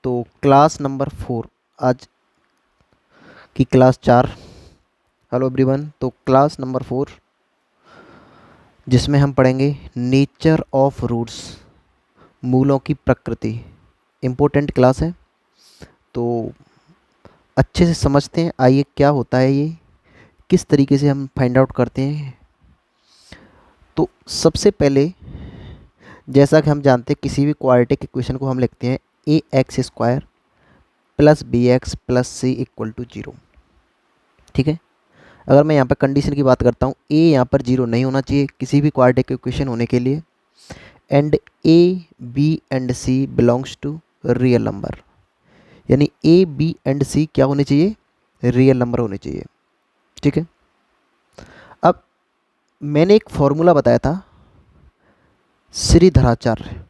तो class number 4 आज की क्लास 4। Hello everyone. तो क्लास नंबर 4 जिसमें हम पढ़ेंगे नेचर ऑफ रूट्स, मूलों की प्रकृति। इम्पोर्टेंट क्लास है, तो अच्छे से समझते हैं। आइए क्या होता है ये, किस तरीके से हम फाइंड आउट करते हैं। तो सबसे पहले जैसा कि हम जानते हैं किसी भी क्वाड्रेटिक इक्वेशन को हम लिखते हैं A x square plus B x plus C equal to 0। ठीक है। अगर मैं यहाँ पर कंडीशन की बात करता हूँ, ए यहाँ पर 0 नहीं होना चाहिए किसी भी क्वाड्रेटिक इक्वेशन होने के लिए, and a b and c belongs to real number. यानी ए बी एंड सी क्या होने चाहिए, रियल नंबर होने चाहिए। ठीक है। अब मैंने एक फॉर्मूला बताया था श्रीधराचार्य,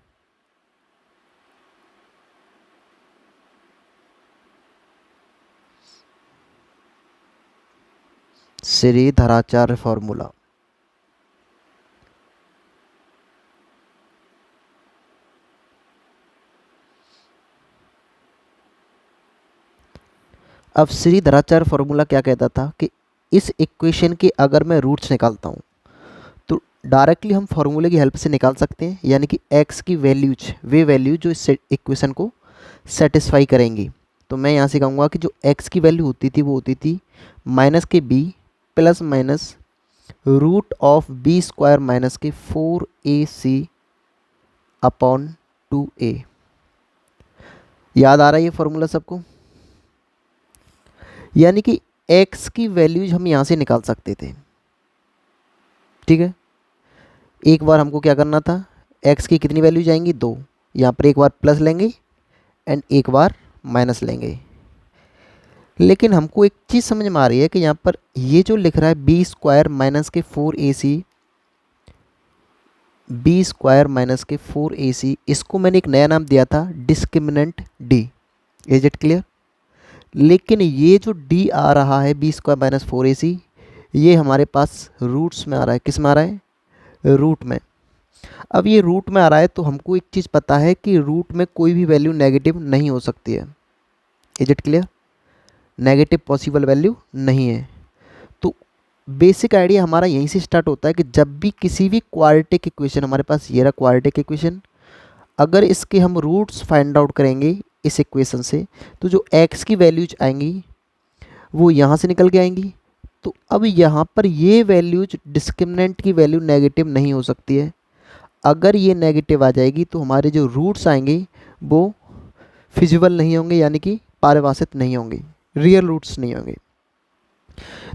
श्रीधराचार्य फॉर्मूला। अब श्रीधराचार्य फॉर्मूला क्या कहता था कि इस इक्वेशन के अगर मैं रूट्स निकालता हूँ तो डायरेक्टली हम फॉर्मूले की हेल्प से निकाल सकते हैं, यानी कि x की वैल्यूज, वे वैल्यूज जो इस इक्वेशन को सेटिस्फाई करेंगी। तो मैं यहाँ से कहूँगा कि जो x की वैल्यू होती थी वो होती थी माइनस के b plus minus root of b square minus के 4ac अपॉन 2a। याद आ रहा है ये फॉर्मूला सबको? यानी कि x की वैल्यूज हम यहाँ से निकाल सकते थे। ठीक है। एक बार हमको क्या करना था, x की कितनी वैल्यू जाएंगी, 2। यहाँ पर एक बार प्लस लेंगे एंड एक बार माइनस लेंगे। लेकिन हमको एक चीज़ समझ में आ रही है कि यहाँ पर ये जो लिख रहा है बी स्क्वायर माइनस के 4ac, बी स्क्वायर माइनस के 4ac, इसको मैंने एक नया नाम दिया था discriminant D. Is it clear? लेकिन ये जो डी आ रहा है बी स्क्वायर माइनस 4ac, ये हमारे पास रूट्स में आ रहा है। किस में आ रहा है? रूट में। अब ये रूट में आ रहा है तो हमको एक चीज़ पता है कि रूट में कोई भी वैल्यू नेगेटिव नहीं हो सकती है। Is it clear? Negative possible value नहीं है। तो बेसिक आइडिया हमारा यहीं से स्टार्ट होता है कि जब भी किसी भी क्वाड्रेटिक इक्वेशन, हमारे पास ये रहा क्वाड्रेटिक इक्वेशन, अगर इसके हम रूट्स फाइंड आउट करेंगे इस इक्वेशन से, तो जो x की वैल्यूज आएंगी वो यहाँ से निकल के आएंगी। तो अब यहाँ पर ये वैल्यूज, डिस्क्रिमिनेंट की वैल्यू नेगेटिव नहीं हो सकती है। अगर ये नेगेटिव आ जाएगी तो हमारे जो रूट्स आएंगे वो फिजिबल नहीं होंगे, यानी कि पारिभाषित नहीं होंगे, रियल रूट्स नहीं होंगे।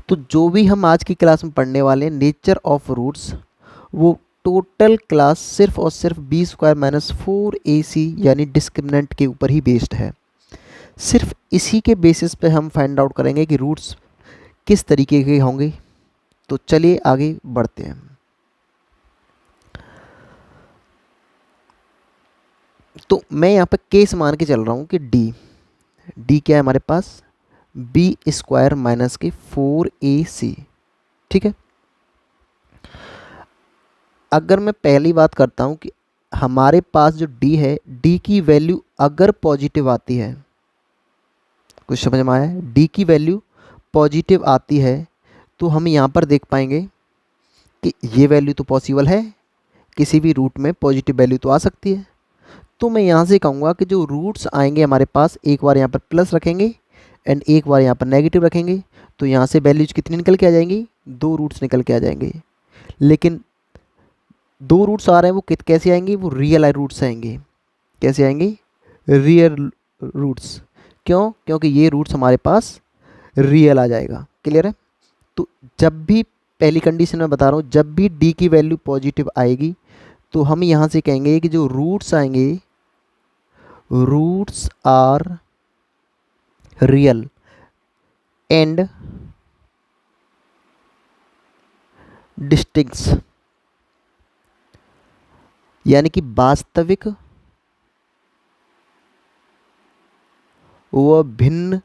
तो जो भी हम आज की क्लास में पढ़ने वाले हैं नेचर ऑफ रूट्स, वो टोटल क्लास सिर्फ और सिर्फ बी स्क्वायर माइनस 4ac यानी डिस्क्रिमिनेंट के ऊपर ही बेस्ड है। सिर्फ इसी के बेसिस पे हम फाइंड आउट करेंगे कि रूट्स किस तरीके के होंगे। तो चलिए आगे बढ़ते हैं। तो मैं यहाँ पे केस मान के चल रहा हूँ कि डी क्या है हमारे पास, बी स्क्वायर माइनस के 4ac। ठीक है। अगर मैं पहली बात करता हूँ कि हमारे पास जो डी है, डी की वैल्यू अगर पॉजिटिव आती है, कुछ समझ में आया है? डी की वैल्यू पॉजिटिव आती है तो हम यहाँ पर देख पाएंगे कि ये वैल्यू तो पॉसिबल है, किसी भी रूट में पॉजिटिव वैल्यू तो आ सकती है। तो मैं यहाँ से कहूँगा कि जो रूट्स आएंगे हमारे पास, एक बार यहाँ पर प्लस रखेंगे एंड एक बार यहाँ पर नेगेटिव रखेंगे, तो यहाँ से वैल्यूज कितनी निकल के आ जाएंगी, 2 रूट्स निकल के आ जाएंगे। लेकिन 2 रूट्स आ रहे हैं वो कैसे आएंगे, वो रियल रूट्स आएंगे। कैसे आएंगे? Real roots. क्यों? क्योंकि ये रूट्स हमारे पास रियल आ जाएगा। क्लियर है? तो जब भी, पहली कंडीशन में बता रहा हूँ, जब भी डी की वैल्यू पॉजिटिव आएगी तो हम यहाँ से कहेंगे कि जो रूट्स आएंगे, रूट्स आर रियल एंड डिस्टिंक्ट्स, यानी कि वास्तविक व भिन्न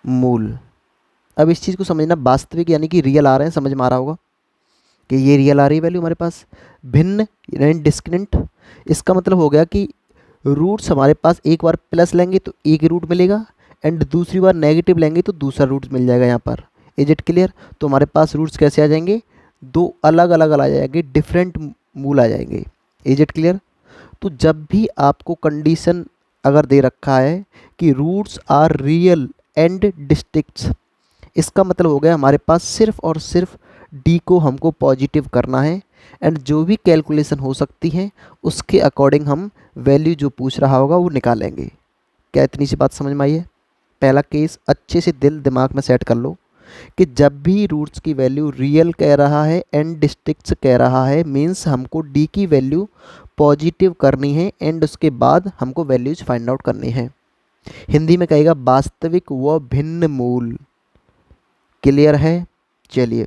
मूल। अब इस चीज़ को समझना, वास्तविक यानी कि रियल आ रहे हैं, समझ में आ रहा होगा कि ये रियल आ रही है वैल्यू हमारे पास। भिन्न यानी डिस्क्रिमिनेंट, इसका मतलब हो गया कि रूट्स हमारे पास एक बार प्लस लेंगे तो एक रूट मिलेगा, एंड दूसरी बार नेगेटिव लेंगे तो दूसरा रूट मिल जाएगा यहाँ पर। Is it clear? तो हमारे पास रूट्स कैसे आ जाएंगे, दो अलग अलग आ जाएंगे, डिफरेंट मूल आ जाएंगे। Is it clear? तो जब भी आपको कंडीशन अगर दे रखा है कि रूट्स आर रियल एंड डिस्टिंक्ट्स, इसका मतलब हो गया हमारे पास सिर्फ और सिर्फ डी को हमको पॉजिटिव करना है, एंड जो भी कैलकुलेशन हो सकती है उसके अकॉर्डिंग हम वैल्यू जो पूछ रहा होगा वो निकालेंगे। क्या इतनी सी बात समझ में आई है? पहला केस अच्छे से दिल दिमाग में सेट कर लो कि जब भी रूट्स की वैल्यू रियल कह रहा है एंड डिस्ट्रिक्ट्स कह रहा है, मीन्स हमको डी की वैल्यू पॉजिटिव करनी है, एंड उसके बाद हमको वैल्यूज फाइंड आउट करनी है। हिंदी में कहेगा वास्तविक व भिन्न मूल। क्लियर है? चलिए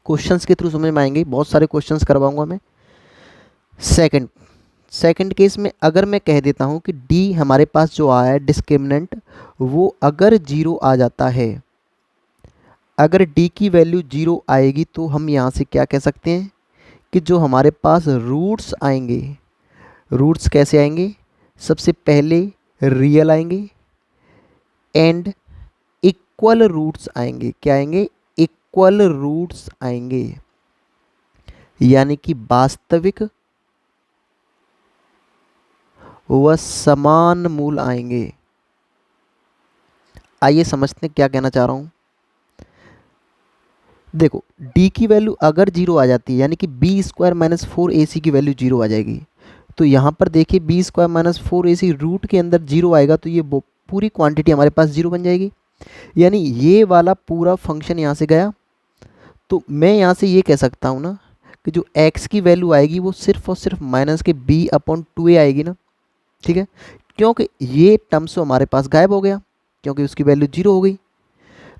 क्वेश्चंस के थ्रू समझ में आएंगे, बहुत सारे क्वेश्चंस करवाऊंगा मैं। सेकंड केस में अगर मैं कह देता हूं कि डी हमारे पास जो आया है डिस्क्रिमिनेंट, वो अगर जीरो आ जाता है, अगर डी की वैल्यू जीरो आएगी तो हम यहाँ से क्या कह सकते हैं कि जो हमारे पास रूट्स आएंगे, रूट्स कैसे आएंगे, सबसे पहले रियल आएंगे एंड इक्वल रूट्स आएंगे। क्या आएंगे? इक्वल रूट्स आएंगे, यानी कि वास्तविक व समान मूल आएंगे। आइए समझते हैं क्या कहना चाह रहा हूं। देखो d की वैल्यू अगर जीरो आ जाती है, यानी कि B square minus four A सी की वैल्यू जीरो आ जाएगी, तो यहाँ पर देखिए B square minus four A C root के अंदर जीरो आएगा तो ये पूरी क्वांटिटी हमारे पास जीरो बन जाएगी, यानी ये वाला पूरा फंक्शन यहाँ से गया। तो मैं यहाँ से ये कह सकता हूँ ना कि जो x की वैल्यू आएगी वो सिर्फ और सिर्फ माइनस के b अपॉन टू ए आएगी ना, ठीक है, क्योंकि ये टर्म्स तो हमारे पास गायब हो गया क्योंकि उसकी वैल्यू जीरो हो गई।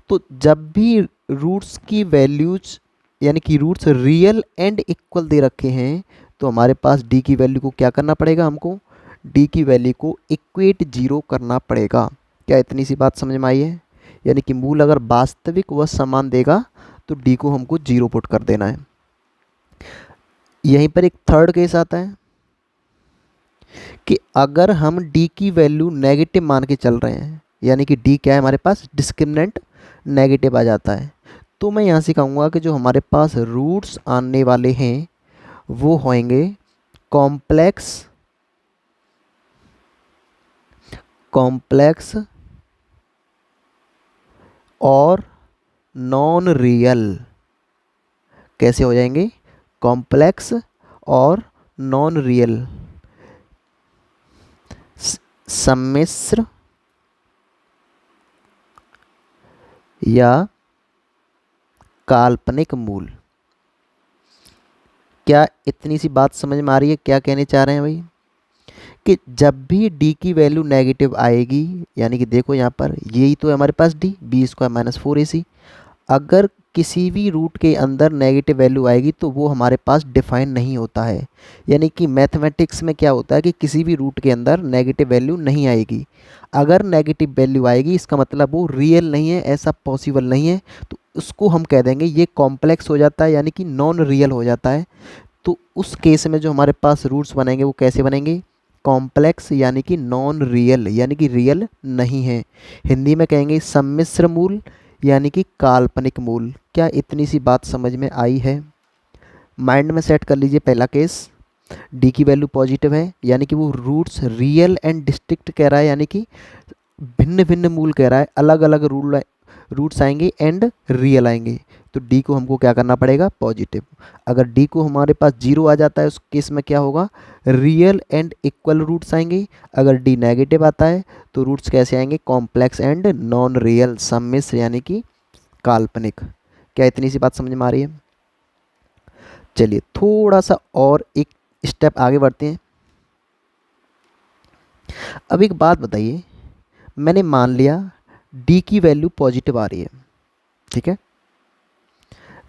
तो जब भी रूट्स की वैल्यूज यानी कि रूट्स रियल एंड इक्वल दे रखे हैं तो हमारे पास डी की वैल्यू को क्या करना पड़ेगा, हमको डी की वैल्यू को इक्वेट जीरो करना पड़ेगा। क्या इतनी सी बात समझ में आई है? यानी कि मूल अगर वास्तविक व समान देगा तो डी को हमको जीरो पुट कर देना है। यहीं पर एक थर्ड केस आता है कि अगर हम डी की वैल्यू नेगेटिव मान के चल रहे हैं, यानी कि डी क्या है हमारे पास डिस्क्रिमिनेंट नेगेटिव आ जाता है, तो मैं यहाँ से कहूँगा कि जो हमारे पास रूट्स आने वाले हैं वो होंगे कॉम्प्लेक्स और नॉन रियल। कैसे हो जाएंगे? कॉम्प्लेक्स और नॉन रियल, सम्मिश्र या काल्पनिक मूल। क्या इतनी सी बात समझ में आ रही है? क्या कहने चाह रहे हैं भाई कि जब भी d की वैल्यू नेगेटिव आएगी, यानी कि देखो यहाँ पर यही तो है हमारे पास d, B square minus four A C, अगर किसी भी रूट के अंदर नेगेटिव वैल्यू आएगी तो वो हमारे पास डिफाइन नहीं होता है। यानी कि मैथमेटिक्स में क्या होता है कि किसी भी रूट के अंदर नेगेटिव वैल्यू नहीं आएगी। अगर नेगेटिव वैल्यू आएगी इसका मतलब वो रियल नहीं है, ऐसा पॉसिबल नहीं है, तो उसको हम कह देंगे ये कॉम्प्लेक्स हो जाता है, यानी कि नॉन रियल हो जाता है। तो उस केस में जो हमारे पास रूट्स बनेंगे वो कैसे बनेंगे? कॉम्प्लेक्स यानी कि नॉन रियल, यानी कि रियल नहीं है। हिंदी में कहेंगे सम्मिश्र मूल यानी कि काल्पनिक मूल। क्या इतनी सी बात समझ में आई है? माइंड में सेट कर लीजिए पहला केस, डी की वैल्यू पॉजिटिव है यानी कि वो रूट्स रियल एंड डिस्टिंक्ट कह रहा है, यानी कि भिन्न भिन्न मूल कह रहा है, अलग अलग रूट्स आएंगे एंड रियल आएंगे, तो डी को हमको क्या करना पड़ेगा? पॉजिटिव। अगर डी को हमारे पास जीरो आ जाता है उस केस में क्या होगा? रियल एंड इक्वल रूट्स आएंगे। अगर डी नेगेटिव आता है तो रूट्स कैसे आएंगे? कॉम्प्लेक्स एंड नॉन रियल, सम्मिश्र यानी कि काल्पनिक। क्या इतनी सी बात समझ में आ रही है? चलिए थोड़ा सा और एक स्टेप आगे बढ़ते हैं। अब एक बात बताइए, मैंने मान लिया d की वैल्यू पॉजिटिव आ रही है, ठीक है,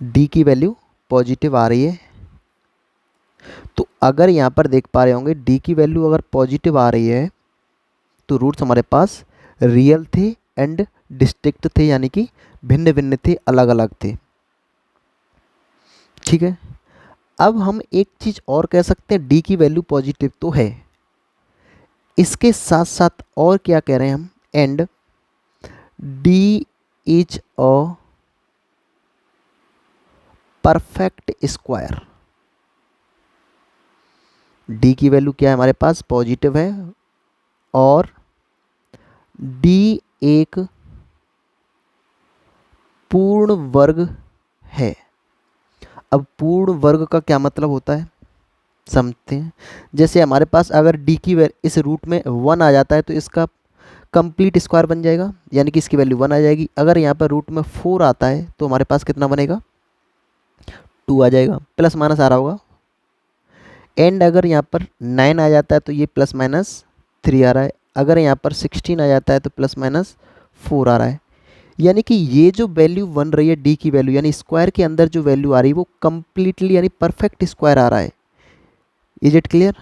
d की वैल्यू पॉजिटिव आ रही है, तो अगर यहाँ पर देख पा रहे होंगे d की वैल्यू अगर पॉजिटिव आ रही है तो रूट्स हमारे पास रियल थे एंड डिस्टिंक्ट थे, यानी कि भिन्न भिन्न थे, अलग अलग थे, ठीक है। अब हम एक चीज़ और कह सकते हैं, d की वैल्यू पॉजिटिव तो है, इसके साथ साथ और क्या कह रहे हैं हम, and D is a perfect square. D की वैल्यू क्या है हमारे पास, पॉजिटिव है, और डी एक पूर्ण वर्ग है। अब पूर्ण वर्ग का क्या मतलब होता है समझते हैं। जैसे हमारे पास अगर डी की वैल्यू इस रूट में 1 आ जाता है तो इसका कंप्लीट स्क्वायर बन जाएगा, यानी कि इसकी वैल्यू 1 आ जाएगी। अगर यहाँ पर रूट में 4 आता है तो हमारे पास कितना बनेगा, 2 आ जाएगा, प्लस माइनस आ रहा होगा। एंड अगर यहाँ पर 9 आ जाता है तो ये प्लस माइनस 3 आ रहा है। अगर यहाँ पर 16 आ जाता है तो प्लस माइनस 4 आ रहा है। यानी कि ये जो वैल्यू बन रही है डी की वैल्यू, यानी स्क्वायर के अंदर जो वैल्यू आ रही है वो कंप्लीटली यानी परफेक्ट स्क्वायर आ रहा है। Is it clear.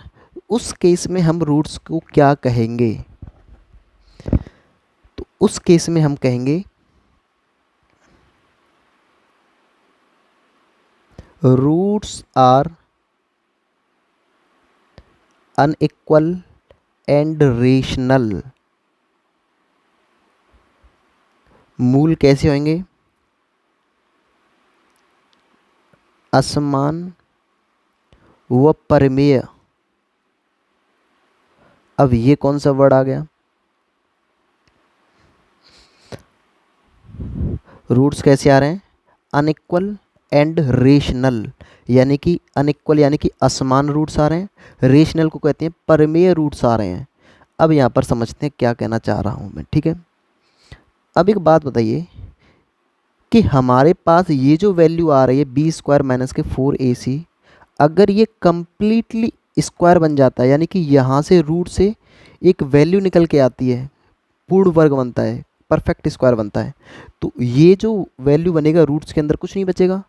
उस केस में हम रूट्स को क्या कहेंगे, तो उस केस में हम कहेंगे roots are unequal and rational. मूल कैसे होंगे, असमान व परिमेय। अब ये कौन सा वर्ड आ गया, रूट्स कैसे आ रहे हैं, अनइक्वल एंड रेशनल। यानी कि अनइक्वल यानी कि असमान रूट्स आ रहे हैं, रेशनल को कहते हैं परिमेय रूट्स आ रहे हैं। अब यहाँ पर समझते हैं क्या कहना चाह रहा हूँ मैं, ठीक है। अब एक बात बताइए कि हमारे पास ये जो वैल्यू आ रही है बी स्क्वायर माइनस के 4ac, अगर ये कंप्लीटली स्क्वायर बन जाता है, यानी कि यहाँ से रूट से एक वैल्यू निकल के आती है, पूर्ण वर्ग बनता है, परफेक्ट स्क्वायर बनता है, तो ये जो वैल्यू बनेगा रूट्स के अंदर कुछ नहीं बचेगा।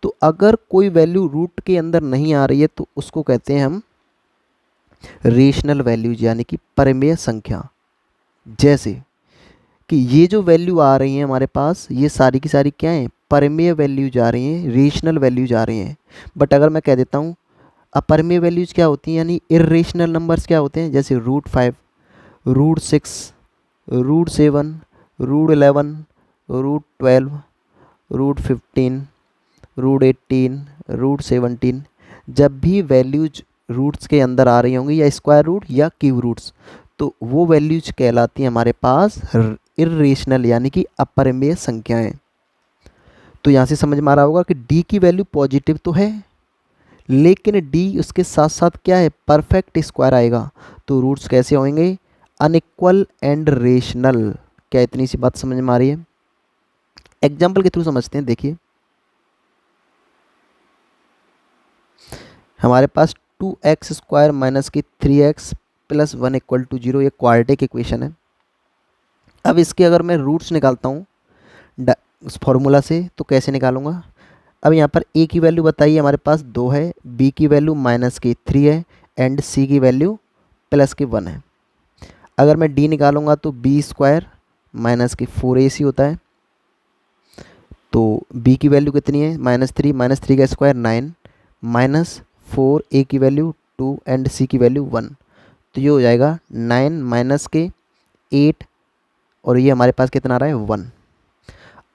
तो अगर कोई वैल्यू रूट के अंदर नहीं आ रही है तो उसको कहते हैं हम रेशनल वैल्यूज, यानी कि परिमेय संख्या। जैसे कि ये जो वैल्यू आ रही है हमारे पास, ये सारी की सारी क्या हैं, परिमेय वैल्यूज आ रही हैं, रेशनल वैल्यूज आ रही हैं। बट अगर मैं कह देता हूँ अपरिमेय वैल्यूज क्या होती हैं, यानी इर्रेशनल नंबर्स क्या होते हैं, जैसे √5, √6, √7, √11, √12, √15, √18, √17। जब भी वैल्यूज रूट्स के अंदर आ रही होंगी, या स्क्वायर रूट या क्यूब रूट्स, तो वो वैल्यूज कहलाती हैं हमारे पास इर्रेशनल, यानी कि अपरिमेय संख्याएं। तो यहाँ से समझ में आ रहा होगा कि डी की वैल्यू पॉजिटिव तो है, लेकिन डी उसके साथ साथ क्या है, परफेक्ट स्क्वायर आएगा। तो रूट्स कैसे होंगे, अनइक्वल एंड रेशनल। क्या इतनी सी बात समझ में आ रही है। एग्जाम्पल के थ्रू समझते हैं। देखिए हमारे पास 2x² माइनस की 3x प्लस 1 इक्वल टू 0, ये क्वाड्रेटिक इक्वेशन है। अब इसके अगर मैं रूट्स निकालता हूँ उस फॉर्मूला से, तो कैसे निकालूंगा। अब यहाँ पर a की वैल्यू बताइए, हमारे पास 2 है, b की वैल्यू माइनस की 3 है, एंड c की वैल्यू प्लस की 1 है। अगर मैं d निकालूंगा तो b² माइनस की 4ac होता है। तो b की वैल्यू कितनी है, -3, -3 का स्क्वायर 9, माइनस 4, a की वैल्यू 2 एंड c की वैल्यू 1। तो ये हो जाएगा 9 माइनस के 8, और ये हमारे पास कितना आ रहा है, 1।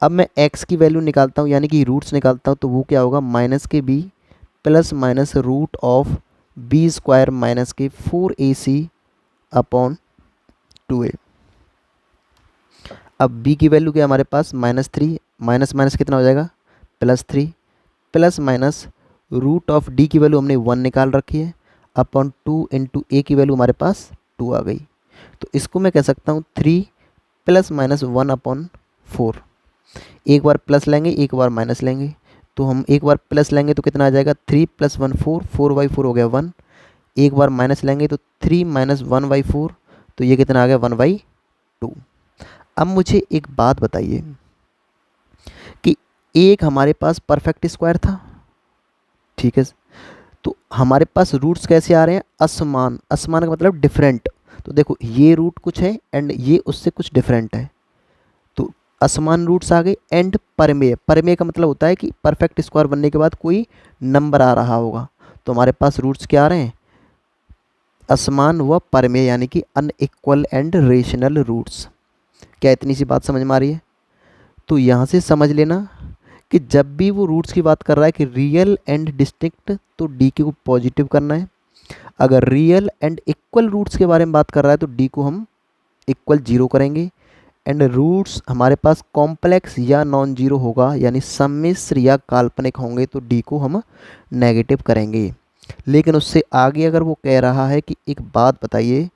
अब मैं x की वैल्यू निकालता हूँ, यानी कि रूट्स निकालता हूँ, तो वो क्या होगा, माइनस के b plus minus root of b² minus के 4ac अपॉन 2a। अब b की वैल्यू क्या है हमारे पास, -3, माइनस माइनस कितना हो जाएगा, +3, plus minus root of d की वैल्यू हमने 1 निकाल रखी है, अपॉन 2 इंटू a की वैल्यू हमारे पास 2 आ गई। तो इसको मैं कह सकता हूँ 3 प्लस माइनस 1 अपॉन 4। एक बार प्लस लेंगे, एक बार माइनस लेंगे। तो हम एक बार प्लस लेंगे तो कितना आ जाएगा, 3 + 1 4, 4/4 हो गया 1। एक बार माइनस लेंगे तो 3 - 1/4, तो ये कितना आ गया, 1/2। अब मुझे एक बात बताइए कि एक हमारे पास परफेक्ट स्क्वायर था, ठीक है, तो हमारे पास रूट्स कैसे आ रहे हैं, असमान। असमान का मतलब डिफरेंट। तो देखो ये रूट कुछ है एंड ये उससे कुछ डिफरेंट है, तो असमान रूट्स आ गए। एंड परिमेय, परिमेय का मतलब होता है कि परफेक्ट स्क्वायर बनने के बाद कोई नंबर आ रहा होगा। तो हमारे पास रूट्स क्या आ रहे हैं, असमान व परमेय यानी कि अनइक्वल एंड रेशनल रूट्स। क्या इतनी सी बात समझ में आ रही है? तो यहाँ से समझ लेना कि जब भी वो रूट्स की बात कर रहा है कि रियल एंड डिस्टिंक्ट, तो डी को पॉजिटिव करना है। अगर रियल एंड इक्वल रूट्स के बारे में बात कर रहा है तो डी को हम इक्वल जीरो करेंगे। एंड रूट्स हमारे पास कॉम्प्लेक्स या नॉन जीरो होगा यानी सम्मिश्र या काल्पनिक होंगे तो डी को हम नेगेटिव करेंगे। लेकिन उससे आगे अगर वो कह रहा है कि एक बात बताइए,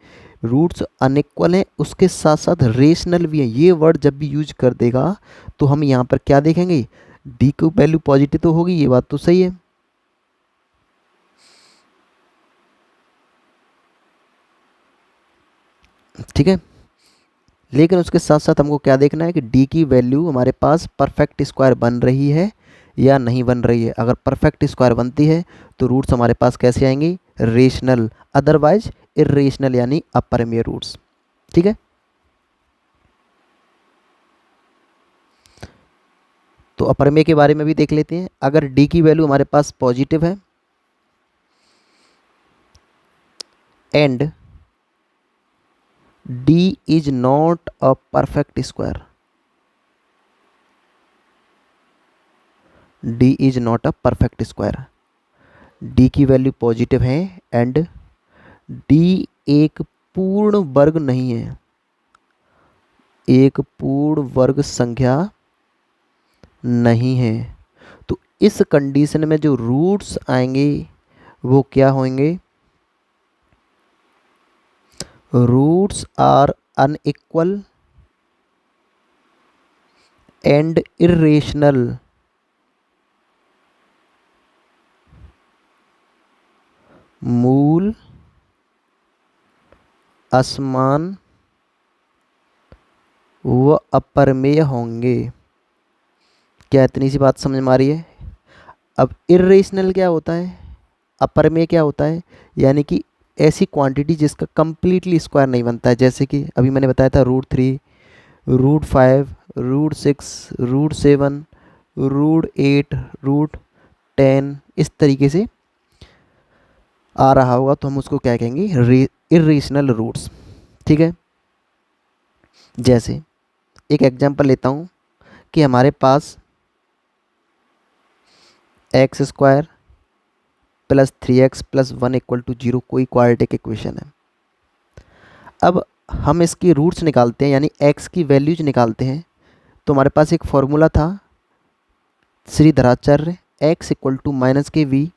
रूट्स अनइक्वल हैं उसके साथ साथ रेशनल भी हैं, ये वर्ड जब भी यूज कर देगा तो हम यहाँ पर क्या देखेंगे, डी की वैल्यू पॉजिटिव तो होगी, ये बात तो सही है। ठीक है, लेकिन उसके साथ साथ हमको क्या देखना है कि डी की वैल्यू हमारे पास परफेक्ट स्क्वायर बन रही है या नहीं बन रही है। अगर परफेक्ट स्क्वायर बनती है तो रूट्स हमारे पास कैसे आएंगे, रेशनल, अदरवाइज इरेशनल यानी अपरिमेय रूट्स। ठीक है, तो अपरिमेय के बारे में भी देख लेते हैं। अगर डी की वैल्यू हमारे पास पॉजिटिव है and D is not a perfect square, D is not a perfect square, D की वैल्यू पॉजिटिव है एंड डी एक पूर्ण वर्ग नहीं है, एक पूर्ण वर्ग संख्या नहीं है, तो इस कंडीशन में जो रूट्स आएंगे वो क्या होंगे, roots are unequal and irrational, मूल असमान व अपरिमेय होंगे। क्या इतनी सी बात समझ में आ रही है? अब इरेशनल क्या होता है, अपरिमेय क्या होता है, यानी कि ऐसी क्वांटिटी जिसका कंप्लीटली स्क्वायर नहीं बनता है, जैसे कि अभी मैंने बताया था root 3, root 5, root 6, root 7, root 8, root 10, इस तरीके से आ रहा होगा तो हम उसको क्या कहेंगे, इरेशनल रूट्स। ठीक है, जैसे एक एग्जांपल लेता हूँ कि हमारे पास x square plus 3x plus 1 equal to 0 कोई क्वाड्रेटिक इक्वेशन है। अब हम इसकी रूट्स निकालते हैं यानी x की वैल्यूज निकालते हैं, तो हमारे पास एक फॉर्मूला था Shridharacharya, x equal to minus के वी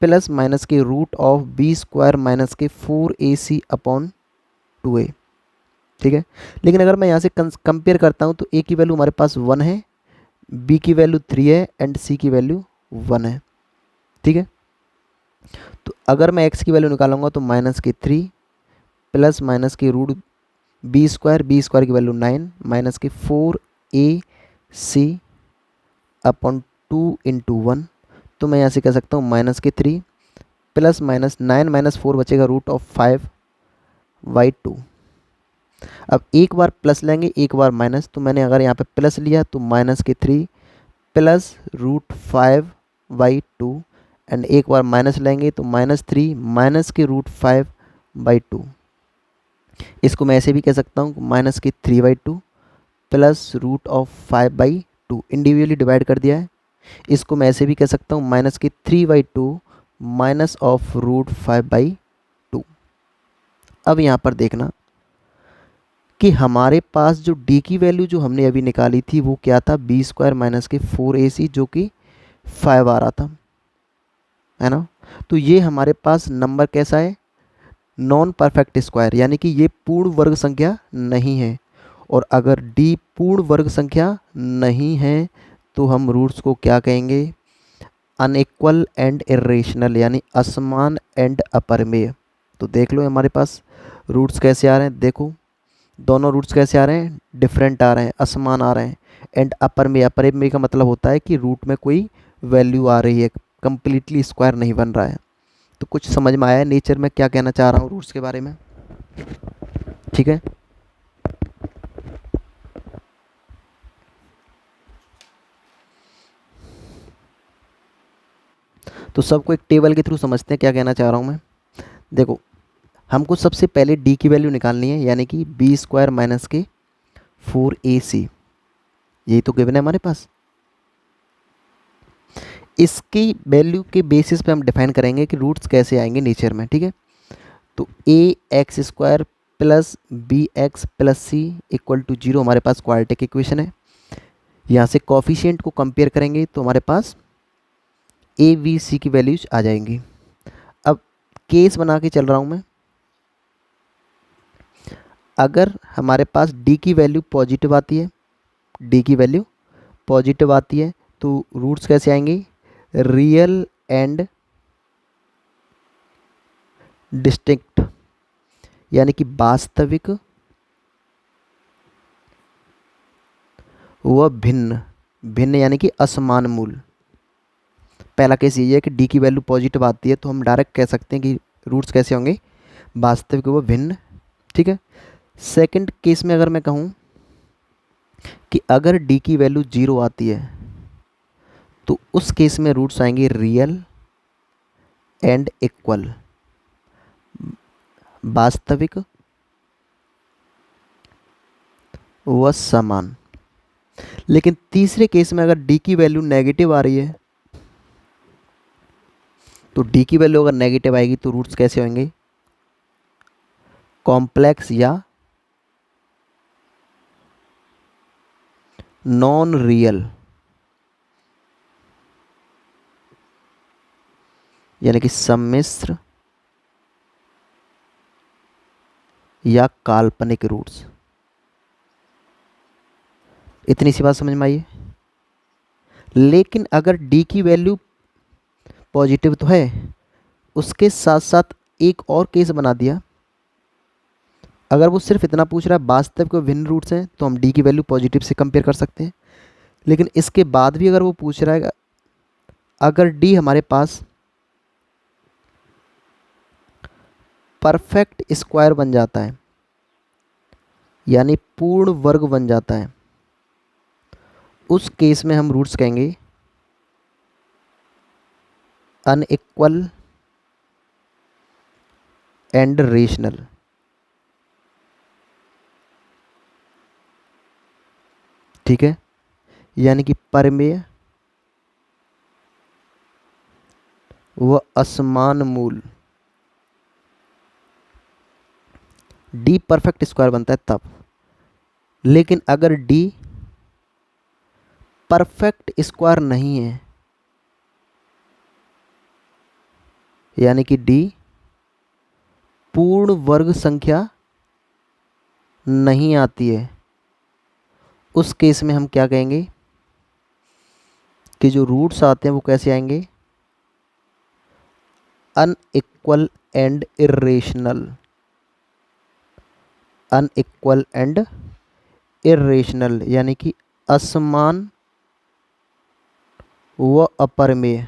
प्लस माइनस के root of b square minus के 4ac अपॉन 2a। ठीक है, लेकिन अगर मैं यहाँ से कंपेयर करता हूँ तो a की वैल्यू हमारे पास 1 है, b की वैल्यू 3 है एंड c की वैल्यू 1 है। ठीक है, तो अगर मैं x की वैल्यू निकालूंगा तो माइनस के 3 प्लस माइनस के रूट बी स्क्वायर की वैल्यू 9 माइनस के 4ac अपॉन 2 × 1, तो मैं यहाँ से कह सकता हूँ माइनस के 3 प्लस माइनस 9 माइनस 4 बचेगा रूट ऑफ 5/2। अब एक बार प्लस लेंगे एक बार माइनस, तो मैंने अगर यहाँ पे प्लस लिया तो माइनस के 3 प्लस रूट 5/2 एंड एक बार माइनस लेंगे तो -3 माइनस के रूट 5/2। इसको मैं ऐसे भी कह सकता हूँ माइनस के 3/2 plus root of 5/2, individually divide कर दिया है। इसको मैं ऐसे भी कह सकता हूँ माइनस के 3/2 माइनस ऑफ रूट 5/2। अब यहाँ पर देखना कि हमारे पास जो डी की वैल्यू जो हमने अभी निकाली थी वो क्या था, बी स्क्वायर माइनस के 4ac जो कि 5 आ रहा था, है ना। तो ये हमारे पास नंबर कैसा है, नॉन परफेक्ट स्क्वायर, यानी कि ये पूर्ण वर्ग संख्या नहीं है। और अगर डी पूर्ण वर्ग संख्या नहीं है तो हम रूट्स को क्या कहेंगे, अनइक्वल एंड इरेशनल यानी असमान एंड अपरिमेय। तो देख लो हमारे पास रूट्स कैसे आ रहे हैं, देखो दोनों रूट्स कैसे आ रहे हैं, डिफरेंट आ रहे हैं, असमान आ रहे हैं। एंड अपरिमेय, अपरिमेय का मतलब होता है कि रूट में कोई वैल्यू आ रही है, कंप्लीटली स्क्वायर नहीं बन रहा है। तो कुछ समझ में आया है नेचर में क्या कहना चाह रहा हूँ रूट्स के बारे में? ठीक है, तो सबको एक टेबल के थ्रू समझते हैं क्या कहना चाह रहा हूँ मैं। देखो हमको सबसे पहले डी की वैल्यू निकालनी है, यानी कि बी स्क्वायर माइनस के 4ac, यही तो गिवन है हमारे पास। इसकी वैल्यू के बेसिस पे हम डिफाइन करेंगे कि रूट्स कैसे आएंगे नेचर में, ठीक है। तो A x square plus B x plus C equal to 0 हमारे पास क्वाड्रेटिक इक्वेशन है। यहाँ से कॉफिशिएंट को कंपेयर करेंगे तो हमारे पास ए बी सी की वैल्यूज आ जाएंगी। अब केस बना के चल रहा हूँ मैं, अगर हमारे पास डी की वैल्यू पॉजिटिव आती है, डी की वैल्यू पॉजिटिव आती है तो रूट्स कैसे आएंगे, रियल एंड डिस्टिंक्ट, यानी कि वास्तविक व भिन्न, भिन्न यानी कि असमान मूल। पहला केस ये है कि डी की वैल्यू पॉजिटिव आती है तो हम डायरेक्ट कह सकते हैं कि रूट्स कैसे होंगे, वास्तविक व भिन्न, ठीक है। सेकंड केस में अगर मैं कहूँ कि अगर डी की वैल्यू 0 आती है तो उस केस में रूट्स आएंगे रियल एंड इक्वल, वास्तविक व समान। लेकिन तीसरे केस में अगर डी की वैल्यू नेगेटिव आ रही है, तो डी की वैल्यू अगर नेगेटिव आएगी तो रूट्स कैसे होंगे, कॉम्प्लेक्स या नॉन रियल, यानी कि सम्मिश्र या काल्पनिक रूट्स। इतनी सी बात समझ में आई है। लेकिन अगर डी की वैल्यू पॉजिटिव तो है, उसके साथ साथ एक और केस बना दिया, अगर वो सिर्फ इतना पूछ रहा है वास्तविक व भिन्न रूट्स हैं तो हम डी की वैल्यू पॉजिटिव से कंपेयर कर सकते हैं। लेकिन इसके बाद भी अगर वो पूछ रहा है, अगर डी हमारे पास परफेक्ट स्क्वायर बन जाता है, यानी पूर्ण वर्ग बन जाता है, उस केस में हम रूट्स कहेंगे अनइक्वल एंड रेशनल, ठीक है, यानी कि परिमेय व असमान मूल। डी परफेक्ट स्क्वायर बनता है तब। लेकिन अगर डी परफेक्ट स्क्वायर नहीं है, यानी कि डी पूर्ण वर्ग संख्या नहीं आती है, उस केस में हम क्या कहेंगे कि जो रूट्स आते हैं वो कैसे आएंगे, unequal and irrational, unequal and irrational, यानी कि असमान व अपरिमेय।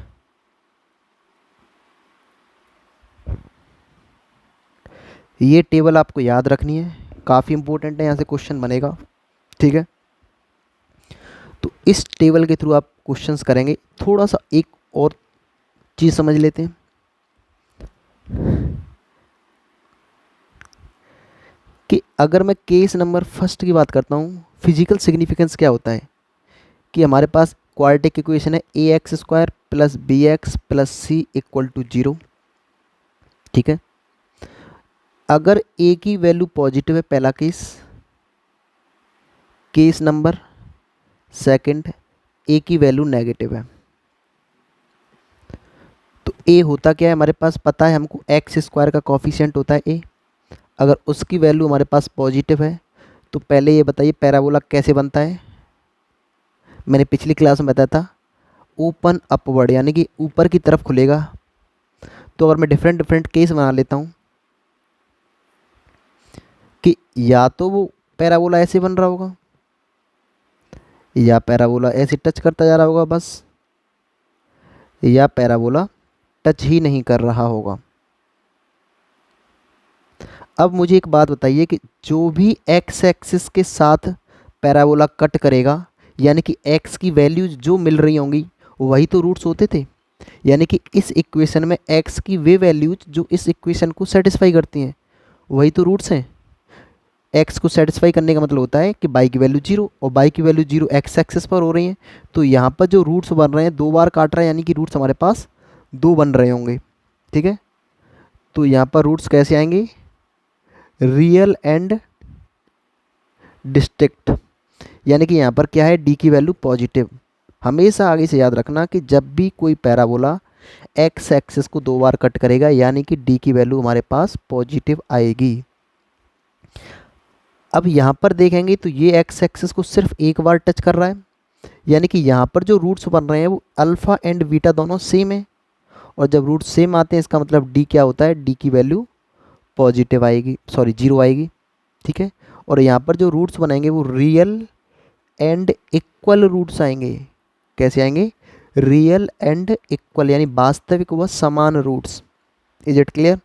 ये टेबल आपको याद रखनी है, काफ़ी इंपॉर्टेंट है, यहाँ से क्वेश्चन बनेगा, ठीक है। तो इस टेबल के थ्रू आप क्वेश्चंस करेंगे। थोड़ा सा एक और चीज़ समझ लेते हैं कि अगर मैं केस नंबर फर्स्ट की बात करता हूँ, फिजिकल सिग्निफिकेंस क्या होता है कि हमारे पास क्वाड्रेटिक इक्वेशन है A x square plus B x plus C equal to 0, ठीक है। अगर ए की वैल्यू पॉजिटिव है, पहला केस, केस नंबर सेकंड ए की वैल्यू नेगेटिव है, तो ए होता क्या है, हमारे पास पता है हमको एक्स स्क्वायर का कॉफिशिएंट होता है ए। अगर उसकी वैल्यू हमारे पास पॉजिटिव है तो पहले ये बताइए पैराबोला कैसे बनता है। मैंने पिछली क्लास में बताया था ओपन अपवर्ड, यानी कि ऊपर की तरफ खुलेगा। तो अगर मैं डिफरेंट डिफरेंट केस बना लेता हूँ कि या तो वो पैराबोला ऐसे बन रहा होगा या पैराबोला ऐसे टच करता जा रहा होगा बस, या पैराबोला टच ही नहीं कर रहा होगा। अब मुझे एक बात बताइए कि जो भी एक्स एक्सिस के साथ पैराबोला कट करेगा, यानी कि एक्स की वैल्यूज जो मिल रही होंगी वही तो रूट्स होते थे। यानी कि इस इक्वेशन में एक्स की वे वैल्यूज जो इस इक्वेशन को सेटिस्फाई करती हैं वही तो रूट्स हैं। एक्स को सेटिस्फाई करने का मतलब होता है कि बाई की वैल्यू जीरो, और बाई की वैल्यू जीरो एक्स एक्सेस पर हो रही हैं। तो यहाँ पर जो रूट्स बन रहे हैं, दो बार काट रहे हैं, यानी कि रूट्स हमारे पास दो बन रहे होंगे। ठीक है, तो यहाँ पर रूट्स कैसे आएंगे, रियल एंड डिस्ट्रिक्ट, यानी कि यहाँ पर क्या है, डी की वैल्यू पॉजिटिव। हमेशा आगे से याद रखना कि जब भी कोई पैराबोला एक्स एक्सिस को दो बार कट करेगा, यानी कि डी की वैल्यू हमारे पास पॉजिटिव आएगी। अब यहाँ पर देखेंगे तो ये एक्स एक्सिस को सिर्फ एक बार टच कर रहा है, यानी कि यहाँ पर जो रूट्स बन रहे हैं वो अल्फ़ा एंड बीटा दोनों सेम है। और जब रूट्स सेम आते हैं इसका मतलब डी क्या होता है, डी की वैल्यू पॉजिटिव आएगी, सॉरी जीरो आएगी। ठीक है, और यहाँ पर जो रूट्स बनाएंगे वो रियल एंड इक्वल रूट्स आएंगे। कैसे आएंगे, रियल एंड इक्वल, यानी वास्तविक व समान रूट्स। Is it clear.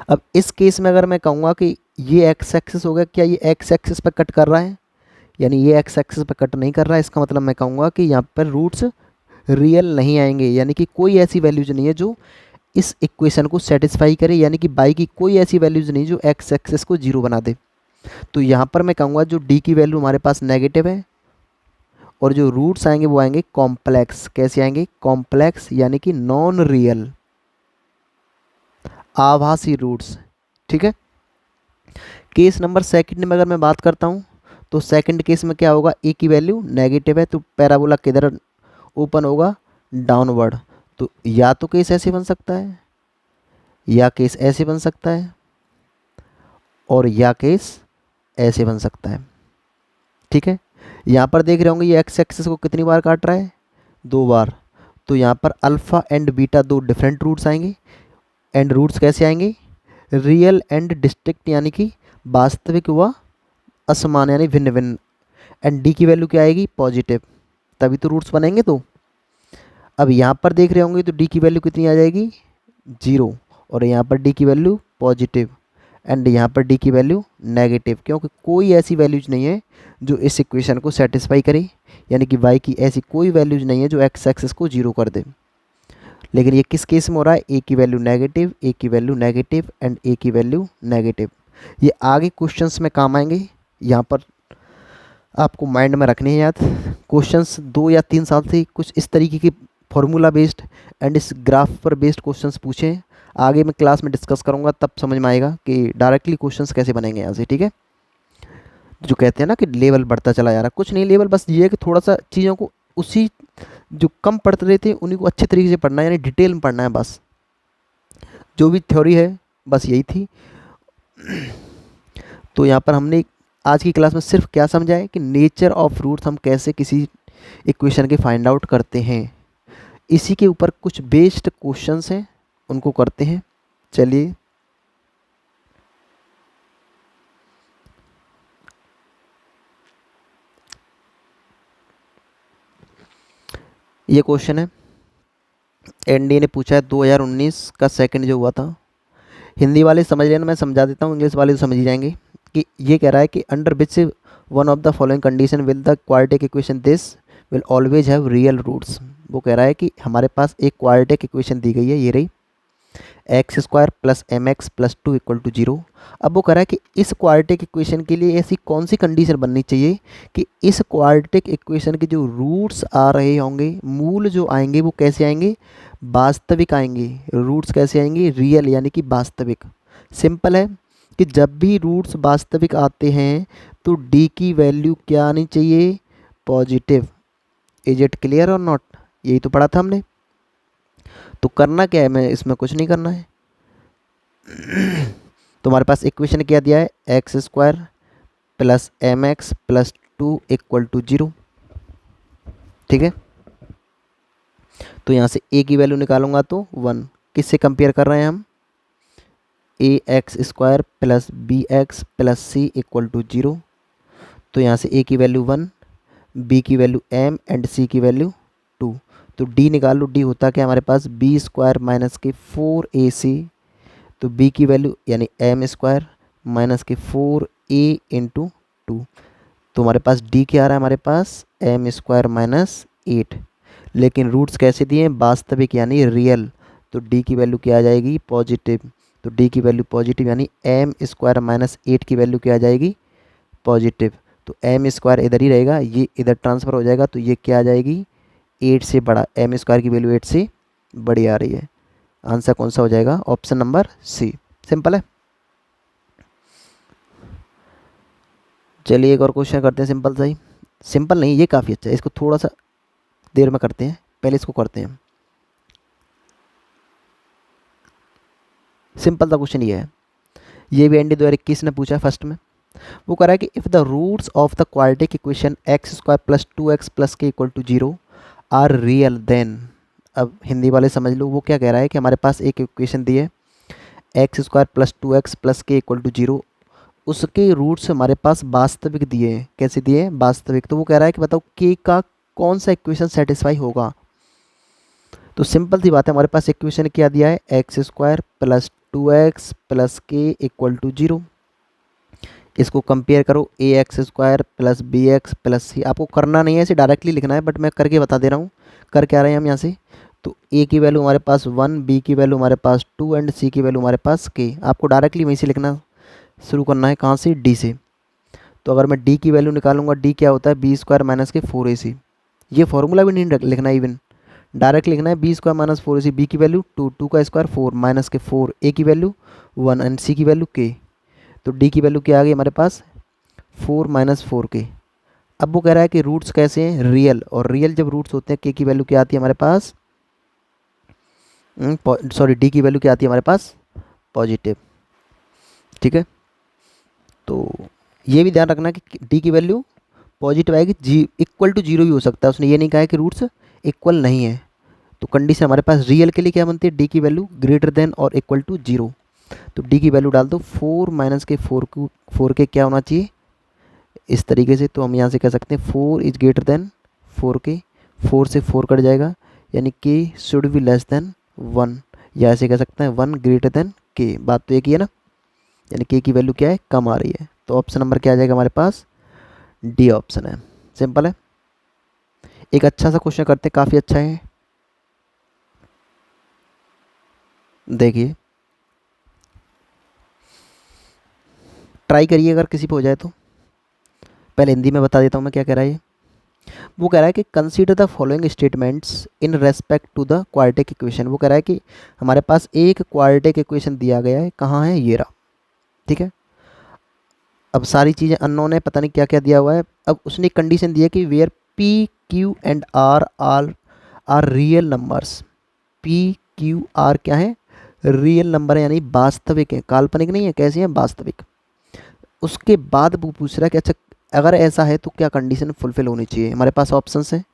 अब इस केस में अगर मैं कहूँगा कि ये एक्स एक्सिस हो गया, क्या ये एक्स एक्सिस पर कट कर रहा है, यानी ये एक्स एक्सिस पर कट नहीं कर रहा है, इसका मतलब मैं कहूँगा कि यहाँ पर रूट्स रियल नहीं आएंगे, यानी कि कोई ऐसी वैल्यूज नहीं है जो इस इक्वेशन को सेटिस्फाई करे, यानी कि बाई की कोई ऐसी वैल्यूज नहीं जो एक्स एक्सिस को जीरो बना दे। तो यहाँ पर मैं कहूँगा जो डी की वैल्यू हमारे पास नेगेटिव है, और जो रूट्स आएंगे वो आएंगे कॉम्प्लेक्स। कैसे आएंगे, कॉम्प्लेक्स, यानी कि नॉन रियल, आभासी रूट्स। ठीक है, केस नंबर सेकंड में अगर मैं बात करता हूँ तो सेकंड केस में क्या होगा, ए की वैल्यू नेगेटिव है, तो पैराबोला किधर ओपन होगा, डाउनवर्ड। तो या तो केस ऐसे बन सकता है, या केस ऐसे बन सकता है, और या केस ऐसे बन सकता है। ठीक है, यहाँ पर देख रहे होंगे ये एक्स एक्सिस को कितनी बार काट रहा है, दो बार। तो यहाँ पर अल्फ़ा एंड बीटा दो डिफरेंट रूट्स आएंगे, एंड रूट्स कैसे आएंगे, रियल एंड डिस्ट्रिक्ट, यानी कि वास्तविक व असमान, यानी भिन्न भिन्न। एंड डी की वैल्यू क्या आएगी, पॉजिटिव, तभी तो रूट्स बनेंगे। तो अब यहाँ पर देख रहे होंगे तो डी की वैल्यू कितनी आ जाएगी, जीरो, और यहाँ पर डी की वैल्यू पॉजिटिव, एंड यहाँ पर डी की वैल्यू नेगेटिव, क्योंकि कोई ऐसी वैल्यूज नहीं है जो इस इक्वेशन को सेटिस्फाई करे, यानी कि वाई की ऐसी कोई वैल्यूज नहीं है जो एक्स एक्सिस को जीरो कर दे। लेकिन ये किस केस में हो रहा है, ए की वैल्यू नेगेटिव, ए की वैल्यू नेगेटिव, एंड ए की वैल्यू नेगेटिव। ये आगे क्वेश्चंस में काम आएंगे, यहाँ पर आपको माइंड में रखने हैं याद। क्वेश्चंस 2 या 3 साल से कुछ इस तरीके के फॉर्मूला बेस्ड एंड इस ग्राफ पर बेस्ड क्वेश्चंस पूछे हैं। आगे मैं क्लास में डिस्कस करूँगा, तब समझ में आएगा कि डायरेक्टली क्वेश्चंस कैसे बनेंगे यहाँ से। ठीक है, जो कहते हैं ना कि लेवल बढ़ता चला जा रहा, कुछ नहीं, लेवल बस ये है कि थोड़ा सा चीज़ों को उसी जो कम पढ़ते रहे थे उन्हीं को अच्छे तरीके से पढ़ना है, यानी डिटेल में पढ़ना है बस। जो भी थ्योरी है बस यही थी। तो यहाँ पर हमने आज की क्लास में सिर्फ क्या समझा है कि नेचर ऑफ रूट्स हम कैसे किसी इक्वेशन के फाइंड आउट करते हैं, इसी के ऊपर कुछ बेस्ड क्वेश्चंस हैं उनको करते हैं। चलिए, ये क्वेश्चन है, एनडीए ने पूछा है 2019 का सेकंड जो हुआ था। हिंदी वाले समझ लेना, मैं समझा देता हूँ, इंग्लिश वाले तो समझ ही जाएंगे। कि ये कह रहा है कि under which one of the following condition will the quadratic equation this will always have real roots. वो कह रहा है कि हमारे पास एक क्वाड्रेटिक इक्वेशन दी गई है, ये रही, x square plus m x plus two equal to zero. अब वो कह रहा है कि इस क्वाड्रेटिक इक्वेशन के लिए ऐसी कौन सी कंडीशन बननी चाहिए कि इस क्वाड्रेटिक इक्वेशन के जो रूट्स आ रहे होंगे, मूल जो आएंगे वो कैसे आएंगे, वास्तविक आएंगे। रूट्स कैसे आएंगे, रियल, यानी कि वास्तविक। सिंपल है कि जब भी रूट्स वास्तविक आते हैं तो डी की वैल्यू क्या आनी चाहिए, पॉजिटिव। इज इट क्लियर और नॉट, यही तो पढ़ा था हमने। तो करना क्या है, मैं इसमें कुछ नहीं करना है। तो हमारे पास इक्वेशन क्या दिया है, x square plus m x plus two equal to zero. ठीक है, तो यहाँ से ए की वैल्यू निकालूंगा तो 1। किससे कंपेयर कर रहे हैं हम, A x square plus B x plus C equal to zero. तो यहाँ से ए की वैल्यू 1, बी की वैल्यू m एंड सी की वैल्यू 2। तो d निकाल लो, d होता क्या हमारे पास, बी स्क्वायर माइनस के 4ac। तो b की वैल्यू यानी m स्क्वायर माइनस के 4a इंटू 2। तो हमारे पास d क्या आ रहा है, हमारे पास m स्क्वायर माइनस 8। लेकिन रूट्स कैसे दिए हैं, वास्तविक यानी रियल। तो d की वैल्यू क्या आ जाएगी, पॉजिटिव। तो डी की वैल्यू पॉजिटिव, यानी एम स्क्वायर माइनस 8 की वैल्यू क्या आ जाएगी, पॉजिटिव। तो एम स्क्वायर इधर ही रहेगा, ये इधर ट्रांसफ़र हो जाएगा, तो ये क्या आ जाएगी, 8 से बड़ा, एम स्क्वायर की वैल्यू 8 से बड़ी आ रही है। आंसर कौन सा हो जाएगा, ऑप्शन नंबर सी। सिंपल है। चलिए एक और क्वेश्चन करते हैं सिंपल सा ही। सिंपल नहीं, ये काफ़ी अच्छा है, इसको थोड़ा सा देर में करते हैं, पहले इसको करते हैं। सिंपल सा क्वेश्चन ये है, ये भी एनडी 2021 ने पूछा है फर्स्ट में। वो कह रहा है कि if the roots of the quadratic equation x square plus 2x plus K equal to 0 are real then. अब हिंदी वाले समझ लो, वो क्या कह रहा है कि हमारे पास एक इक्वेशन दी है x square plus 2x plus K equal to 0, उसके रूट्स हमारे पास वास्तविक दिए हैं। कैसे दिए हैं, वास्तविक। तो वो कह रहा है कि बताओ के का कौन सा इक्वेशन सेटिस्फाई होगा। तो सिंपल सी बात है, हमारे पास इक्वेशन क्या दिया है, x square plus 2x plus K equal to 0। इसको कंपेयर करो, A x square plus B x plus C. आपको करना नहीं है, इसे डायरेक्टली लिखना है, बट मैं करके बता दे रहा हूँ। कर क्या रहे हैं हम यहाँ से, तो ए की वैल्यू हमारे पास 1, बी की वैल्यू हमारे पास 2 एंड सी की वैल्यू हमारे पास के। आपको डायरेक्टली वहीं से लिखना शुरू करना है, कहाँ से, डी से। तो अगर मैं डी की वैल्यू निकालूंगा, डी क्या होता है, बी स्क्वायर माइनस के 4ac। ये फॉर्मूला भी नहीं लिखना है, इवन डायरेक्ट लिखना है, b square minus 4ac, b की वैल्यू 2, 2 का स्क्वायर 4 माइनस के 4, ए की वैल्यू 1 एंड सी की वैल्यू के। तो डी की वैल्यू क्या आ गई हमारे पास, 4 माइनस 4 के। अब वो कह रहा है कि रूट्स कैसे हैं, रियल। और रियल जब रूट्स होते हैं, के की वैल्यू क्या आती है हमारे पास, सॉरी डी की वैल्यू क्या आती है हमारे पास, पॉजिटिव। ठीक है, तो ये भी ध्यान रखना कि डी की वैल्यू पॉजिटिव आएगी, जी इक्वल टू 0 भी हो सकता है। उसने ये नहीं कहा है कि रूट्स इक्वल नहीं है। तो कंडीशन हमारे पास रियल के लिए क्या बनती है, डी की वैल्यू ग्रेटर देन और इक्वल टू 0। तो डी की वैल्यू डाल दो, 4 माइनस के 4 को 4 के क्या होना चाहिए, इस तरीके से। तो हम यहाँ से कह सकते हैं 4 इज ग्रेटर देन 4 के, 4 से 4 कट जाएगा, यानी के शुड बी लेस देन 1, या ऐसे कह सकते हैं 1 ग्रेटर देन के। बात तो एक ही है ना, यानी के की वैल्यू क्या है, कम आ रही है। तो ऑप्शन नंबर क्या आ जाएगा हमारे पास, डी ऑप्शन है। सिंपल है। एक अच्छा सा क्वेश्चन करते हैं, काफ़ी अच्छा है, देखिए ट्राई करिए, अगर किसी पे हो जाए तो। पहले हिंदी में बता देता हूँ मैं क्या कह रहा है ये। वो कह रहा है कि consider the following statements in respect to the quadratic equation. वो कह रहा है कि हमारे पास एक क्वाड्रेटिक इक्वेशन दिया गया है, कहाँ है, ये रहा। ठीक है, अब सारी चीज़ें अननोन है, पता नहीं क्या क्या दिया हुआ है। अब उसने कंडीशन दी है कि where p q and r are real numbers. P q r क्या है, रियल नंबर है, यानी वास्तविक है, काल्पनिक नहीं है। कैसे हैं, वास्तविक। उसके बाद वो पूछ रहा है कि अच्छा अगर ऐसा है तो क्या कंडीशन फुलफिल होनी चाहिए। हमारे पास ऑप्शंस हैं।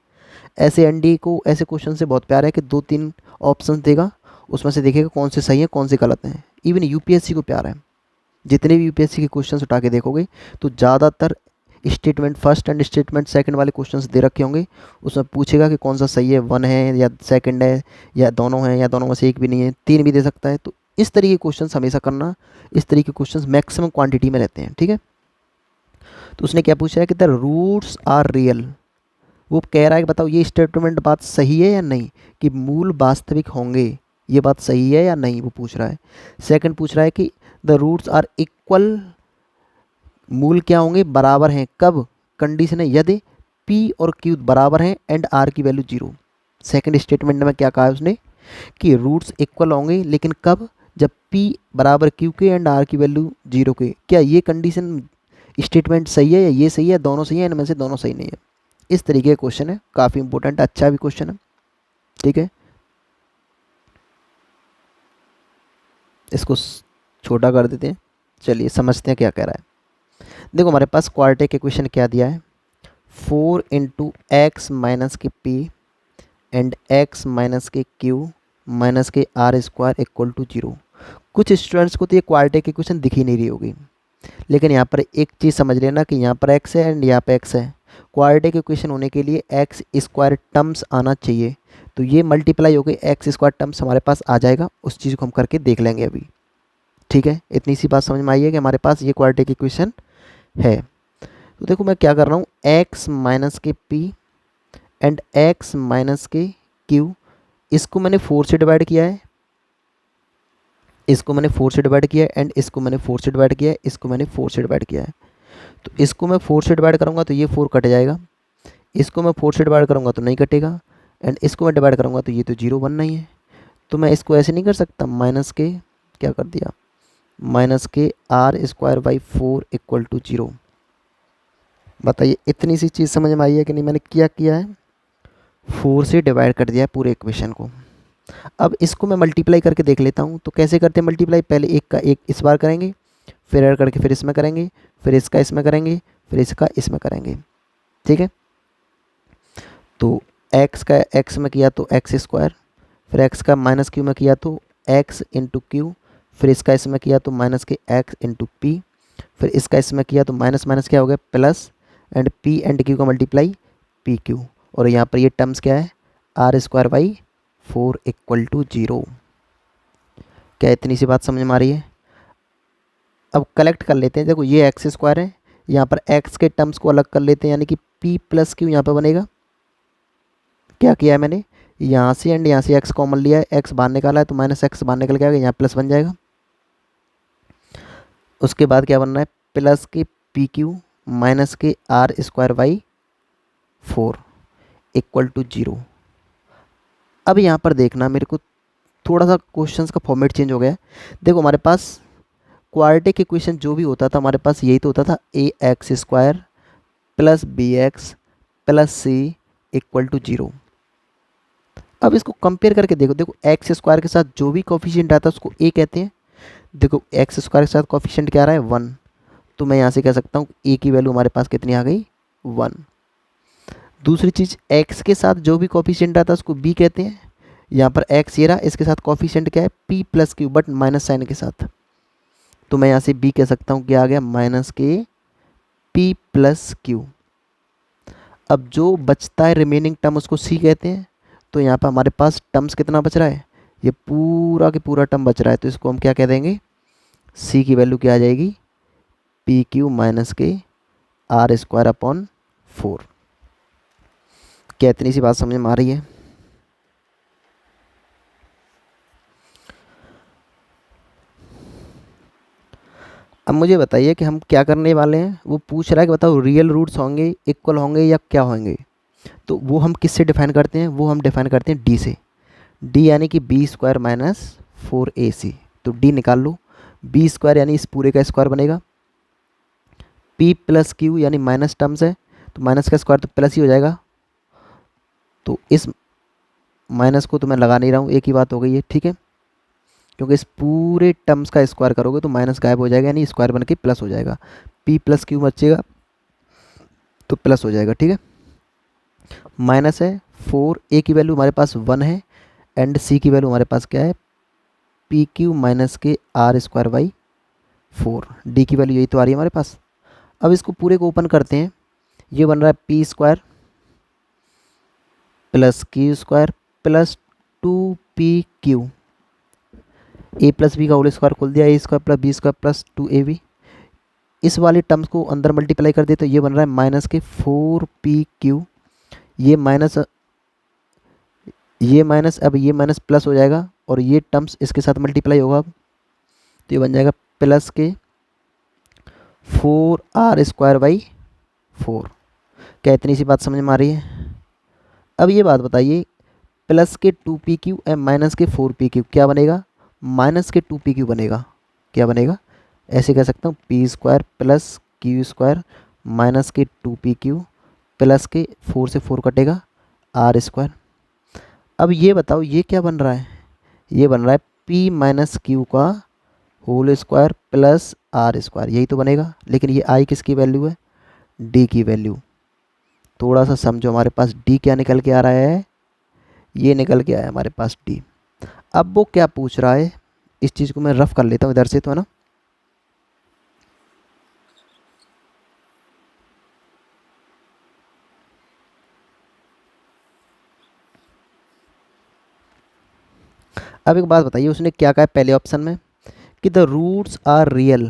ऐसे एनडी को ऐसे क्वेश्चन से बहुत प्यार है कि 2-3 ऑप्शंस देगा, उसमें से देखेगा कौन से सही है कौन से गलत हैं। इवन यूपीएससी को प्यार है, जितने भी यूपीएससी के क्वेश्चन उठा के देखोगे तो ज़्यादातर statement first and statement second वाले क्वेश्चंस दे रखे होंगे। उसमें पूछेगा कि कौन सा सही है, 1 है या सेकंड है या दोनों हैं या दोनों में से एक भी नहीं है, 3 भी दे सकता है। तो इस तरीके के क्वेश्चंस हमेशा करना, इस तरीके के क्वेश्चंस मैक्सिमम क्वांटिटी में रहते हैं। ठीक है, तो उसने क्या पूछा है कि द रूट्स आर रियल। वो कह रहा है कि बताओ ये स्टेटमेंट बात सही है या नहीं, कि मूल वास्तविक होंगे, ये बात सही है या नहीं, वो पूछ रहा है। सेकंड पूछ रहा है कि द रूट्स आर इक्वल, मूल क्या होंगे, बराबर हैं, कब, कंडीशन है यदि पी और क्यू बराबर हैं एंड आर की वैल्यू 0। सेकंड स्टेटमेंट में क्या कहा है उसने कि रूट्स इक्वल होंगे, लेकिन कब, जब पी बराबर क्यू के एंड आर की वैल्यू 0 के। क्या ये कंडीशन स्टेटमेंट सही है या ये सही है, दोनों सही है, इनमें से दोनों सही नहीं है। इस तरीके का क्वेश्चन है, काफ़ी इंपॉर्टेंट, अच्छा भी क्वेश्चन है। ठीक है, इसको छोटा कर देते हैं, चलिए समझते हैं क्या कह रहा है। देखो हमारे पास क्वाड्रेटिक इक्वेशन क्या दिया है, 4 इंटू एक्स माइनस के पी एंड एक्स माइनस के क्यू माइनस के आर स्क्वायर इक्वल टू 0। कुछ स्टूडेंट्स को तो ये क्वाड्रेटिक इक्वेशन दिख ही नहीं रही होगी, लेकिन यहाँ पर एक चीज़ समझ लेना कि यहाँ पर एक्स है एंड यहाँ पर एक्स है। क्वाड्रेटिक इक्वेशन होने के लिए एक्स स्क्वायर टर्म्स आना चाहिए, तो ये मल्टीप्लाई हो गई, एक्स स्क्वायर टर्म्स हमारे पास आ जाएगा। उस चीज़ को हम करके देख लेंगे अभी। ठीक है, इतनी सी बात समझ में आई है कि हमारे पास ये क्वाड्रेटिक इक्वेशन है। तो देखो मैं क्या कर रहा हूँ, एक्स माइनस के पी एंड एक्स माइनस के क्यू, इसको मैंने 4 से डिवाइड किया है। इसको मैंने 4 से डिवाइड किया है एंड इसको मैंने 4 से डिवाइड किया है, इसको मैंने 4 से डिवाइड किया है। तो इसको मैं 4 से डिवाइड करूँगा तो ये 4 कट जाएगा, इसको मैं 4 से डिवाइड करूँगा तो नहीं कटेगा, एंड इसको मैं डिवाइड करूँगा तो ये तो 0 बनना ही है। तो मैं इसको ऐसे नहीं कर सकता, माइनस के क्या कर दिया, माइनस के r square by 4 equal to 0। बताइए इतनी सी चीज़ समझ में आई है कि नहीं? मैंने क्या किया है, 4 से डिवाइड कर दिया है पूरे इक्वेशन को। अब इसको मैं मल्टीप्लाई करके देख लेता हूँ। तो कैसे करते हैं मल्टीप्लाई, पहले एक का एक इस बार करेंगे, फिर ऐड करके फिर इसमें करेंगे, फिर इसका इसमें करेंगे, फिर इसका इसमें करेंगे, ठीक है। तो एक्स का एक्स में किया तो एक्स स्क्वायर, फिर एक्स का माइनस क्यू में किया तो एक्स इंटू क्यू, फिर इसका इसमें किया तो माइनस के एक्स इंटू पी, फिर इसका इसमें किया तो माइनस माइनस क्या हो गया plus, and p and q का मल्टीप्लाई पी क्यू, और यहाँ पर ये टर्म्स क्या है, r square by 4 equal to 0। क्या इतनी सी बात समझ में आ रही है? अब कलेक्ट कर लेते हैं। देखो ये एक्स स्क्वायर है, यहाँ पर एक्स के टर्म्स को अलग कर लेते हैं, यानी कि पी प्लस क्यू यहाँ पर बनेगा। क्या किया है मैंने, यहाँ से एंड यहाँ से एक्स कॉमन लिया है, एक्स बाहर निकाला है तो माइनस एक्स बाहर निकल के आएगा, यहाँ प्लस बन जाएगा। उसके बाद क्या बनना है, प्लस के पी क्यू माइनस के r square by 4 equal to 0। अब यहाँ पर देखना, मेरे को थोड़ा सा क्वेश्चंस का फॉर्मेट चेंज हो गया है। देखो हमारे पास क्वाड्रेटिक इक्वेशन जो भी होता था हमारे पास यही तो होता था, A x square plus B x plus C equal to 0। अब इसको कंपेयर करके देखो, देखो एक्स स्क्वायर के साथ जो भी कोफिशिएंट आता है उसको ए कहते हैं। देखो एक्स स्क्वायर के साथ कोफिशिएंट क्या आ रहा है 1, तो मैं यहाँ से कह सकता हूँ ए की वैल्यू हमारे पास कितनी आ गई 1। दूसरी चीज़, एक्स के साथ जो भी कोफिशिएंट आता है उसको बी कहते हैं। यहाँ पर एक्स ये रहा, इसके साथ कोफिशिएंट क्या है p plus q, but minus sign के साथ, तो मैं यहाँ से बी कह सकता हूँ क्या आ गया माइनस के पी प्लस क्यू। अब जो बचता है रिमेनिंग टर्म उसको सी कहते हैं। तो यहाँ पर हमारे पास टर्म्स कितना बच रहा है, ये पूरा के पूरा टर्म बच रहा है, तो इसको हम क्या कह देंगे, सी की वैल्यू क्या आ जाएगी, पी क्यू माइनस के आर स्क्वायर अपॉन 4। क्या इतनी सी बात समझ में आ रही है? अब मुझे बताइए कि हम क्या करने वाले हैं। वो पूछ रहा है कि बताओ रियल रूट्स होंगे, इक्वल होंगे या क्या होंगे। तो वो हम किससे डिफाइन करते हैं, वो हम डिफाइन करते हैं डी से। डी यानी कि बी स्क्वायर माइनस 4ac। तो डी निकाल लो, बी स्क्वायर यानी इस पूरे का स्क्वायर बनेगा, पी प्लस क्यू यानी माइनस टर्म्स है तो माइनस का स्क्वायर तो प्लस ही हो जाएगा, तो इस माइनस को तो मैं लगा नहीं रहा हूँ, एक ही बात हो गई है, ठीक है। क्योंकि इस पूरे टर्म्स का स्क्वायर करोगे तो माइनस गायब हो जाएगा, यानी स्क्वायर बन के प्लस हो जाएगा, पी प्लस क्यू बचेगा तो प्लस हो जाएगा, ठीक है। माइनस है 4, ए की वैल्यू हमारे पास 1 है, एंड सी की वैल्यू हमारे पास क्या है, पी क्यू माइनस के आर स्क्वायर बाई 4। डी की वैल्यू यही तो आ रही है हमारे पास। अब इसको पूरे को ओपन करते हैं, ये बन रहा है P square plus Q square plus 2pq, A plus B का होल स्क्वायर खोल दिया, A square plus B square plus 2ab। इस वाले टर्म्स को अंदर मल्टीप्लाई कर दे तो ये बन रहा है माइनस के 4pq, ये माइनस अब ये माइनस प्लस हो जाएगा, और ये टर्म्स इसके साथ मल्टीप्लाई होगा, अब तो ये बन जाएगा प्लस के 4r स्क्वायर बाई 4। क्या इतनी सी बात समझ में आ रही है? अब ये बात बताइए, प्लस के 2pq एंड माइनस के 4pq क्या बनेगा, माइनस के 2pq बनेगा। क्या बनेगा, ऐसे कह सकता हूँ P square plus Q square minus के 2pq प्लस के 4 से 4 कटेगा आर स्क्वायर। अब ये बताओ ये क्या बन रहा है, ये बन रहा है p माइनस क्यू का whole square plus r square, यही तो बनेगा। लेकिन ये आई किसकी वैल्यू है, डी की वैल्यू। थोड़ा सा समझो, हमारे पास डी क्या निकल के आ रहा है, ये निकल के आया हमारे पास डी। अब वो क्या पूछ रहा है, इस चीज़ को मैं रफ कर लेता हूँ इधर से, तो है ना। अब एक बात बताइए, उसने क्या कहा है पहले ऑप्शन में कि द रूट्स आर रियल।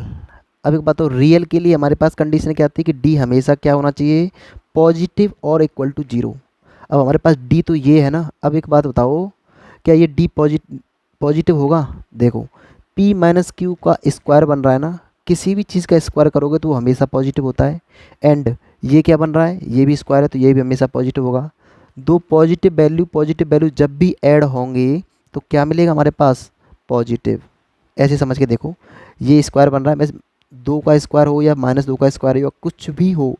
अब एक बात, तो रियल के लिए हमारे पास कंडीशन क्या आती है कि डी हमेशा क्या होना चाहिए, पॉजिटिव और इक्वल टू 0। अब हमारे पास डी तो ये है ना। अब एक बात बताओ, क्या ये डी पॉजिटिव होगा? देखो पी माइनस क्यू का स्क्वायर बन रहा है ना, किसी भी चीज़ का स्क्वायर करोगे तो वो हमेशा पॉजिटिव होता है। एंड ये क्या बन रहा है, ये भी स्क्वायर है तो ये भी हमेशा पॉजिटिव होगा। दो पॉजिटिव वैल्यू जब भी ऐड होंगे तो क्या मिलेगा हमारे पास, पॉजिटिव। ऐसे समझ के देखो, ये स्क्वायर बन रहा है, मैं 2 का स्क्वायर हो या -2 का स्क्वायर हो या कुछ भी हो,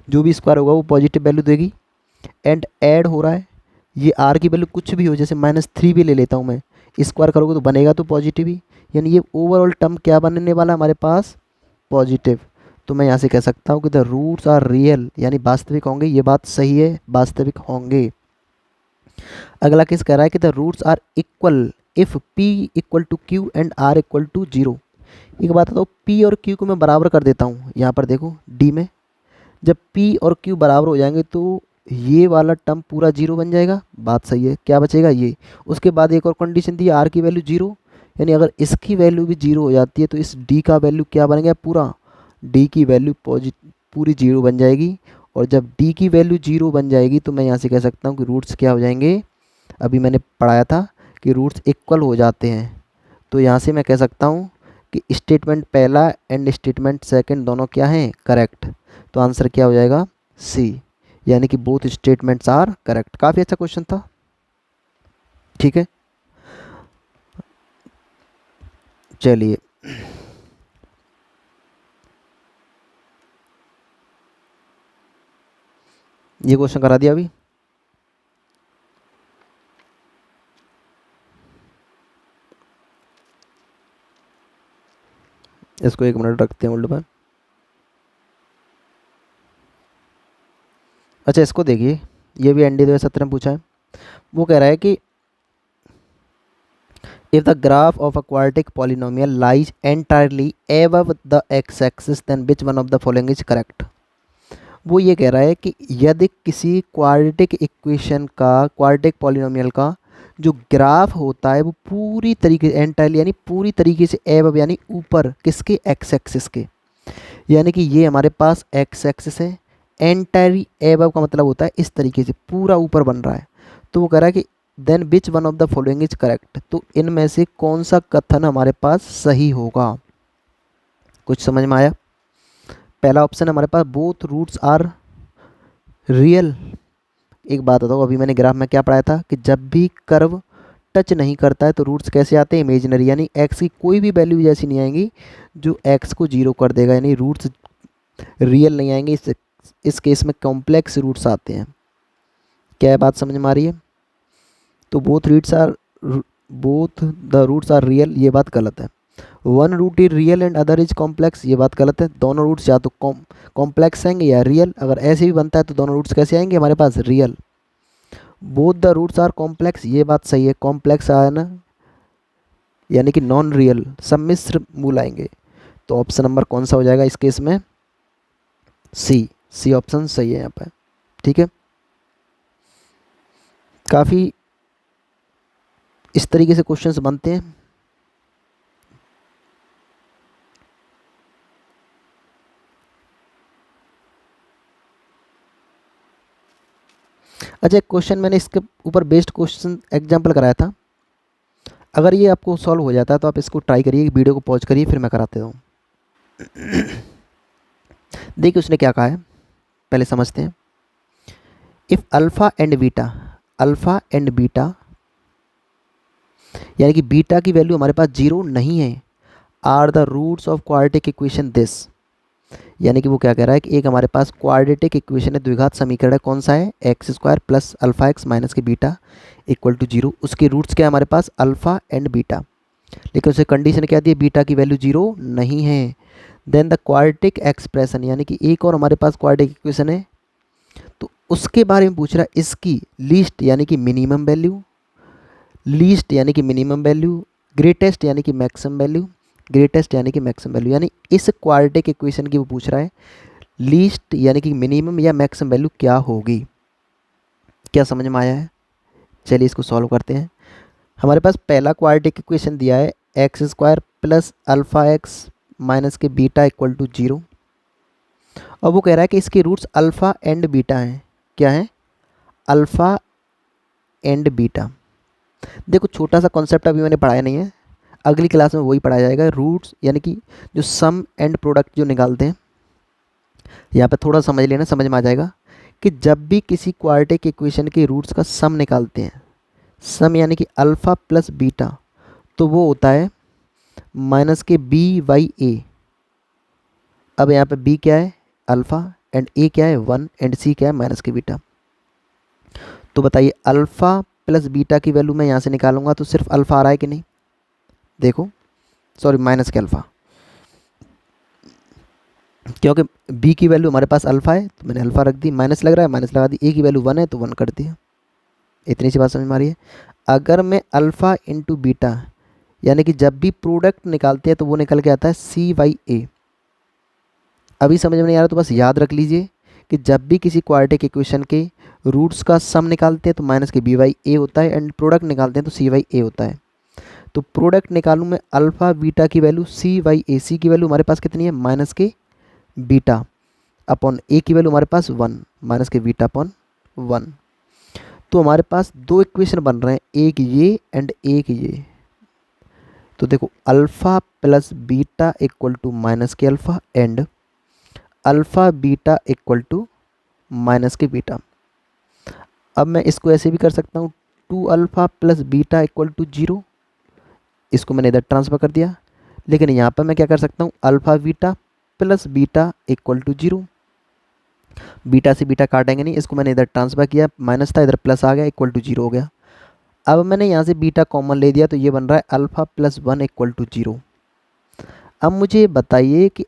जो भी स्क्वायर होगा वो पॉजिटिव वैल्यू देगी। एंड ऐड हो रहा है, ये आर की वैल्यू कुछ भी हो, जैसे -3 भी ले लेता हूँ मैं, स्क्वायर करोगे तो बनेगा तो पॉजिटिव ही, यानी ये ओवरऑल टर्म क्या बनने वाला हमारे पास, पॉजिटिव। तो मैं यहाँ से कह सकता हूँ कि द रूट्स आर रियल, यानी वास्तविक होंगे। ये बात सही है, वास्तविक होंगे। अगला केस कह रहा है कि the roots are equal if p equal to q and r equal to 0। एक बात बताओ, p और q को मैं बराबर कर देता हूँ यहाँ पर, देखो d में, जब p और q बराबर हो जाएंगे तो ये वाला टर्म पूरा 0 बन जाएगा। बात सही है, क्या बचेगा ये। उसके बाद एक और कंडीशन दी, r की वैल्यू 0, यानी अगर इसकी वैल्यू भी 0 हो जाती है तो इस d का वैल्यू क्या बन गया, पूरा d की वैल्यू पूरी 0 बन जाएगी। और जब d की वैल्यू 0 बन जाएगी तो मैं यहाँ से कह सकता हूँ कि रूट्स क्या हो जाएंगे, अभी मैंने पढ़ाया था कि रूट्स इक्वल हो जाते हैं। तो यहाँ से मैं कह सकता हूँ कि स्टेटमेंट पहला एंड स्टेटमेंट सेकंड दोनों क्या हैं, करेक्ट। तो आंसर क्या हो जाएगा, सी, यानी कि बोथ स्टेटमेंट्स आर करेक्ट। काफ़ी अच्छा क्वेश्चन था, ठीक है। चलिए ये क्वेश्चन करा दिया अभी। इसको 1 मिनट रखते हैं उल्ट पर। अच्छा इसको देखिए, ये भी एनडी 2017 में पूछा है। वो कह रहा है कि if the graph of a quadratic polynomial lies entirely above the x-axis then which one of the following is correct। वो ये कह रहा है कि यदि किसी क्वाड्रेटिक इक्वेशन का, क्वाड्रेटिक पॉलिनोमियल का जो ग्राफ होता है वो पूरी तरीके से एंटायरली यानी पूरी तरीके से एबव यानी ऊपर, किसके, एक्स एक्सिस के, यानी कि ये हमारे पास एक्स एक्सिस है, एंटायरली एबव का मतलब होता है इस तरीके से पूरा ऊपर बन रहा है। तो वो कह रहा है कि then which one of the following is correct, तो इनमें से कौन सा कथन हमारे पास सही होगा। कुछ समझ में आया। पहला ऑप्शन हमारे पास बोथ रूट्स आर रियल। एक बात बताओ, अभी मैंने ग्राफ में क्या पढ़ाया था कि जब भी कर्व टच नहीं करता है तो रूट्स कैसे आते हैं, इमेजिनरी, यानी एक्स की कोई भी वैल्यू ऐसी नहीं आएंगी जो एक्स को 0 कर देगा, यानी रूट्स रियल नहीं आएंगे। इस केस में कॉम्प्लेक्स रूट्स आते हैं। क्या बात समझ में आ रही है। तो both the roots are real, ये बात गलत है। One root is real and other is complex, ये बात गलत है। दोनों रूट्स या तो कॉम्प्लेक्स आएंगे या रियल। अगर ऐसे भी बनता है तो दोनों रूट्स कैसे आएंगे हमारे पास, real. Both the roots are complex, ये बात सही है। कॉम्प्लेक्स आया ना, यानी कि नॉन रियल, सम्मिश्र मूल आएंगे। तो ऑप्शन नंबर कौन सा हो जाएगा इस केस में, सी ऑप्शन सही है यहाँ पर, ठीक है। काफ़ी इस तरीके से क्वेश्चंस बनते हैं। अच्छा एक क्वेश्चन मैंने इसके ऊपर बेस्ड क्वेश्चन एग्जांपल कराया था, अगर ये आपको सॉल्व हो जाता है तो आप इसको ट्राई करिए, वीडियो को पॉज करिए, फिर मैं कराते हूँ। देखिए उसने क्या कहा है, पहले समझते हैं। इफ़ अल्फ़ा एंड बीटा यानी कि बीटा की वैल्यू हमारे पास 0 नहीं है, are the roots of quadratic equation this, यानी कि वो क्या कह रहा है कि एक हमारे पास क्वाड्रेटिक इक्वेशन है, द्विघात समीकरण है, कौन सा है, x square plus alpha x minus K beta equal to 0। उसके रूट्स क्या है हमारे पास, अल्फा एंड बीटा, लेकिन उसे कंडीशन क्या दी है, बीटा की वैल्यू 0 नहीं है। देन द क्वाड्रेटिक एक्सप्रेशन, यानी कि एक और हमारे पास क्वाड्रेटिक इक्वेशन है, तो उसके बारे में पूछ रहा है, इसकी लीस्ट यानी कि मिनिमम वैल्यू, लीस्ट यानी कि मिनिमम वैल्यू, ग्रेटेस्ट यानी कि मैक्सिमम वैल्यू, ग्रेटेस्ट यानी कि मैक्सिमम वैल्यू, यानी इस क्वाड्रेटिक इक्वेशन की वो पूछ रहा है लीस्ट यानी कि मिनिमम या मैक्सिमम वैल्यू क्या होगी। क्या समझ में आया है। चलिए इसको सॉल्व करते हैं। हमारे पास पहला क्वाड्रेटिक इक्वेशन दिया है x square plus alpha x minus K beta equal to 0, और वो कह रहा है कि इसके रूट्स अल्फ़ा एंड बीटा हैं। क्या है, अल्फ़ा एंड बीटा। देखो छोटा सा कॉन्सेप्ट अभी मैंने पढ़ाया नहीं है, अगली क्लास में वही पढ़ाया जाएगा, रूट्स यानी कि जो सम एंड प्रोडक्ट जो निकालते हैं। यहाँ पे थोड़ा समझ लेना, समझ में आ जाएगा कि जब भी किसी क्वाड्रेटिक इक्वेशन के रूट्स का सम निकालते हैं, सम यानी कि अल्फ़ा प्लस बीटा, तो वो होता है माइनस के बी बाई ए। अब यहाँ पे बी क्या है, अल्फ़ा, एंड ए क्या है, 1, एंड सी क्या है, माइनस के बीटा। तो बताइए अल्फ़ा प्लस बीटा की वैल्यू मैं यहाँ से निकालूंगा तो सिर्फ अल्फ़ा आ रहा है कि नहीं, देखो, सॉरी माइनस के अल्फ़ा, क्योंकि बी की वैल्यू हमारे पास अल्फ़ा है तो मैंने अल्फ़ा रख दी, माइनस लग रहा है माइनस लगा दी, ए की वैल्यू 1 है तो 1 कर दिया। इतनी सी बात समझ में आ रही है। अगर मैं अल्फ़ा इंटू बीटा यानी कि जब भी प्रोडक्ट निकालते हैं तो वो निकल के आता है सी बाई ए। अभी समझ में नहीं आ रहा तो बस याद रख लीजिए कि जब भी किसी क्वाड्रेटिक इक्वेशन के रूट्स का सम निकालते हैं तो माइनस के बी बाई ए होता है, एंड प्रोडक्ट निकालते हैं तो सी बाई ए होता है। तो प्रोडक्ट निकालूँ मैं अल्फ़ा बीटा की वैल्यू सी बाई ए, सी की वैल्यू हमारे पास कितनी है, माइनस के बीटा अपॉन ए की वैल्यू हमारे पास 1, माइनस के बीटा अपॉन 1। तो हमारे पास दो इक्वेशन बन रहे हैं, एक ये एंड एक ये। तो देखो alpha plus beta equal to minus K alpha, and alpha beta equal to minus K beta. अब मैं इसको ऐसे भी कर सकता हूँ, 2 alpha plus beta equal to 0, इसको मैंने इधर ट्रांसफर कर दिया। लेकिन यहाँ पर मैं क्या कर सकता हूँ, alpha beta plus beta equal to 0, beta से बीटा काटेंगे नहीं, इसको मैंने इधर ट्रांसफर किया, माइनस था इधर प्लस आ गया, इक्वल टू 0 हो गया। अब मैंने यहाँ से बीटा कॉमन ले दिया तो ये बन रहा है अल्फ़ा प्लस 1 इक्वल टू 0। अब मुझे बताइए कि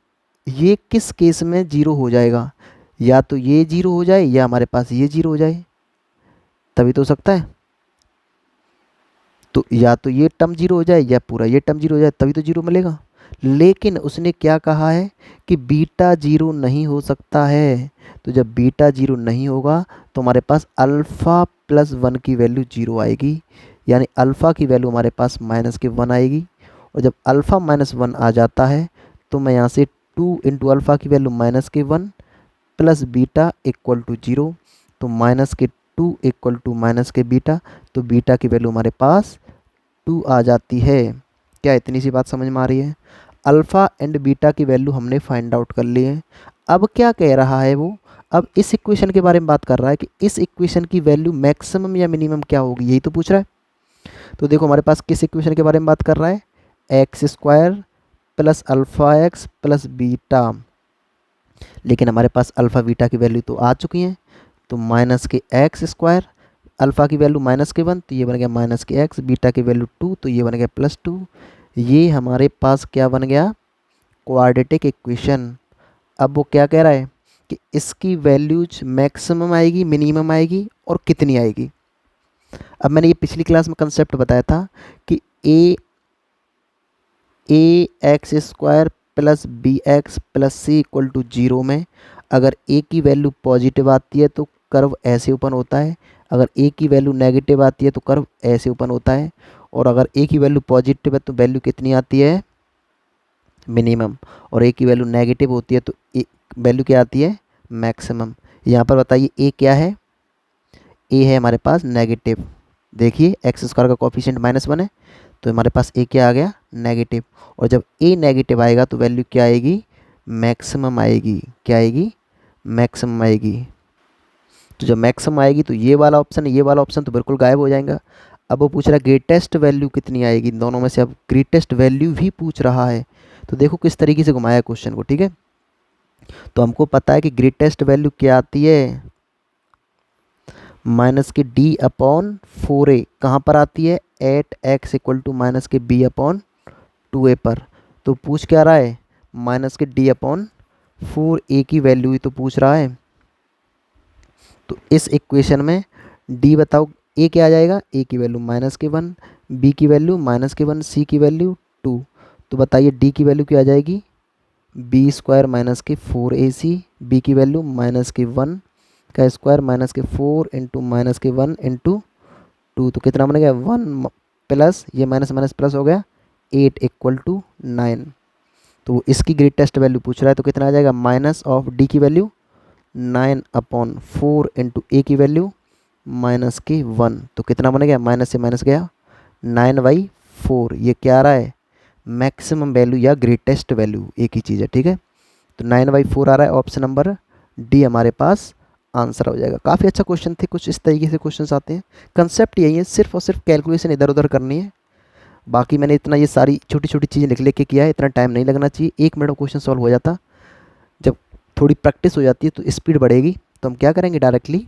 ये किस केस में 0 हो जाएगा, या तो ये 0 हो जाए या हमारे पास ये 0 हो जाए, तभी तो हो सकता है। तो या तो ये टर्म 0 हो जाए या पूरा ये टर्म 0 हो जाए, तभी तो 0 मिलेगा। लेकिन उसने क्या कहा है कि बीटा 0 नहीं हो सकता है। तो जब बीटा 0 नहीं होगा तो हमारे पास अल्फ़ा प्लस 1 की वैल्यू 0 आएगी, यानी अल्फ़ा की वैल्यू हमारे पास माइनस के 1 आएगी। और जब अल्फ़ा माइनस 1 आ जाता है तो मैं यहाँ से 2 इंटू अल्फ़ा की वैल्यू माइनस के 1 प्लस बीटा इक्वल टू 0, तो माइनस के 2 equal to minus K beta, तो बीटा की वैल्यू हमारे पास 2 आ जाती है। क्या इतनी सी बात समझ में आ रही है। अल्फ़ा एंड बीटा की वैल्यू हमने फाइंड आउट कर ली है। अब क्या कह रहा है वो, अब इस इक्वेशन के बारे में बात कर रहा है कि इस इक्वेशन की वैल्यू मैक्सिमम या मिनिमम क्या होगी, यही तो पूछ रहा है। तो देखो हमारे पास किस इक्वेशन के बारे में बात कर रहा है, x square plus alpha x plus beta. लेकिन हमारे पास अल्फ़ा बीटा की वैल्यू तो आ चुकी हैं, तो माइनस के एक्स स्क्वायर, अल्फ़ा की वैल्यू माइनस के 1 तो ये बन गया माइनस के एक्स, बीटा की वैल्यू 2 तो ये बन गया प्लस 2। ये हमारे पास क्या बन गया, क्वाड्रेटिक इक्वेशन। अब वो क्या कह रहा है कि इसकी वैल्यूज मैक्सिमम आएगी, मिनिमम आएगी, और कितनी आएगी। अब मैंने ये पिछली क्लास में कंसेप्ट बताया था कि A x square plus B x plus C equal to 0 में अगर ए की वैल्यू पॉजिटिव आती है तो कर्व ऐसे ओपन होता है, अगर ए की वैल्यू नेगेटिव आती है तो कर्व ऐसे ओपन होता है, और अगर ए की वैल्यू पॉजिटिव है तो वैल्यू कितनी आती है, मिनिमम, और ए की वैल्यू नेगेटिव होती है तो वैल्यू क्या आती है, मैक्सिमम। यहाँ पर बताइए ए क्या है, ए है हमारे पास नेगेटिव। देखिए एक्स स्क्वायर का कोफिशिएंट -1 है तो हमारे पास ए क्या आ गया, नेगेटिव। और जब ए नेगेटिव आएगा तो वैल्यू क्या आएगी, मैक्सिमम आएगी। क्या आएगी, मैक्सिमम आएगी। तो जब मैक्सिमम आएगी तो ये वाला ऑप्शन, ये वाला ऑप्शन तो बिल्कुल गायब हो जाएगा। अब वो पूछ रहा है ग्रेटेस्ट वैल्यू कितनी आएगी, दोनों में से अब ग्रेटेस्ट वैल्यू भी पूछ रहा है। तो देखो किस तरीके से घुमाया क्वेश्चन को, ठीक है। तो हमको पता है कि ग्रेटेस्ट वैल्यू क्या आती है, माइनस के डी अपॉन 4a। कहाँ पर आती है, at x equal to minus के बी अपॉन 2a पर। तो पूछ क्या रहा है, माइनस के डी अपॉन 4a की वैल्यू ही तो पूछ रहा है। तो इस इक्वेशन में डी बताओ, ए क्या आ जाएगा, ए की वैल्यू -1, बी की वैल्यू -1, सी की वैल्यू 2। तो बताइए डी की वैल्यू क्या आ जाएगी, बी स्क्वायर माइनस के 4ac, बी की वैल्यू -1 का स्क्वायर माइनस के 4 इंटू माइनस के 1 इंटू 2। तो कितना बन गया, 1 प्लस ये माइनस माइनस प्लस हो गया 8 इक्वल टू 9। तो इसकी ग्रेटेस्ट वैल्यू पूछ रहा है तो कितना आ जाएगा, माइनस ऑफ डी की वैल्यू 9/4 इंटू ए की वैल्यू -1। तो कितना बन गया, माइनस से माइनस गया 9/4। ये क्या आ रहा है, मैक्सिमम वैल्यू या ग्रेटेस्ट वैल्यू एक ही चीज़ है, ठीक है। तो 9/4 आ रहा है, ऑप्शन नंबर डी हमारे पास आंसर हो जाएगा। काफ़ी अच्छा क्वेश्चन थे, कुछ इस तरीके से क्वेश्चंस आते हैं। कंसेप्ट यही है, सिर्फ और सिर्फ कैलकुलेशन इधर उधर करनी है। बाकी मैंने इतना ये सारी छोटी छोटी चीज़ें लिख लिख के किया है, इतना टाइम नहीं लगना चाहिए, 1 मिनट में क्वेश्चन सॉल्व हो जाता। जब थोड़ी प्रैक्टिस हो जाती है तो स्पीड बढ़ेगी। तो हम क्या करेंगे डायरेक्टली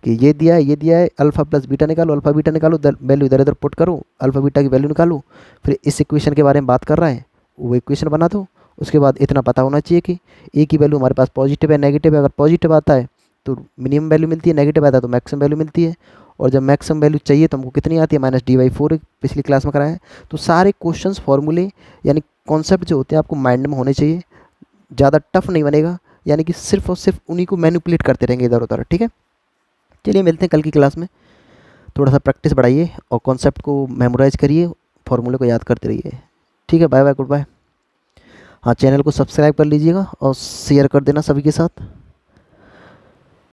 कि ये दिया है, अल्फ़ा प्लस बीटा निकालो, अल्फ़ा बीटा निकालो, वैल्यू इधर इधर पुट करो, अल्फ़ा बीटा की वैल्यू निकालो, फिर इस इक्वेशन के बारे में बात कर रहा है वो इक्वेशन बना दो। उसके बाद इतना पता होना चाहिए कि ए की वैल्यू हमारे पास पॉजिटिव है नेगेटिव है। अगर पॉजिटिव आता है तो मिनिमम वैल्यू मिलती है, नेगेटिव आता है तो मैक्सिमम वैल्यू मिलती है। और जब मैक्सिमम वैल्यू चाहिए तो हमको कितनी आती है, -d/4, पिछली क्लास में कराया है। तो सारे क्वेश्चंस फॉर्मूले यानी कॉन्सेप्ट जो होते हैं आपको माइंड में होने चाहिए, ज़्यादा टफ नहीं बनेगा, यानी कि सिर्फ और सिर्फ उन्हीं को मैनिपुलेट करते रहेंगे इधर उधर, ठीक है। चलिए मिलते हैं कल की क्लास में। थोड़ा सा प्रैक्टिस बढ़ाइए और कॉन्सेप्ट को मेमोराइज करिए, फॉर्मूले को याद करते रहिए, ठीक है। Bye bye, good bye. हाँ, चैनल को सब्सक्राइब कर लीजिएगा और शेयर कर देना सभी के साथ।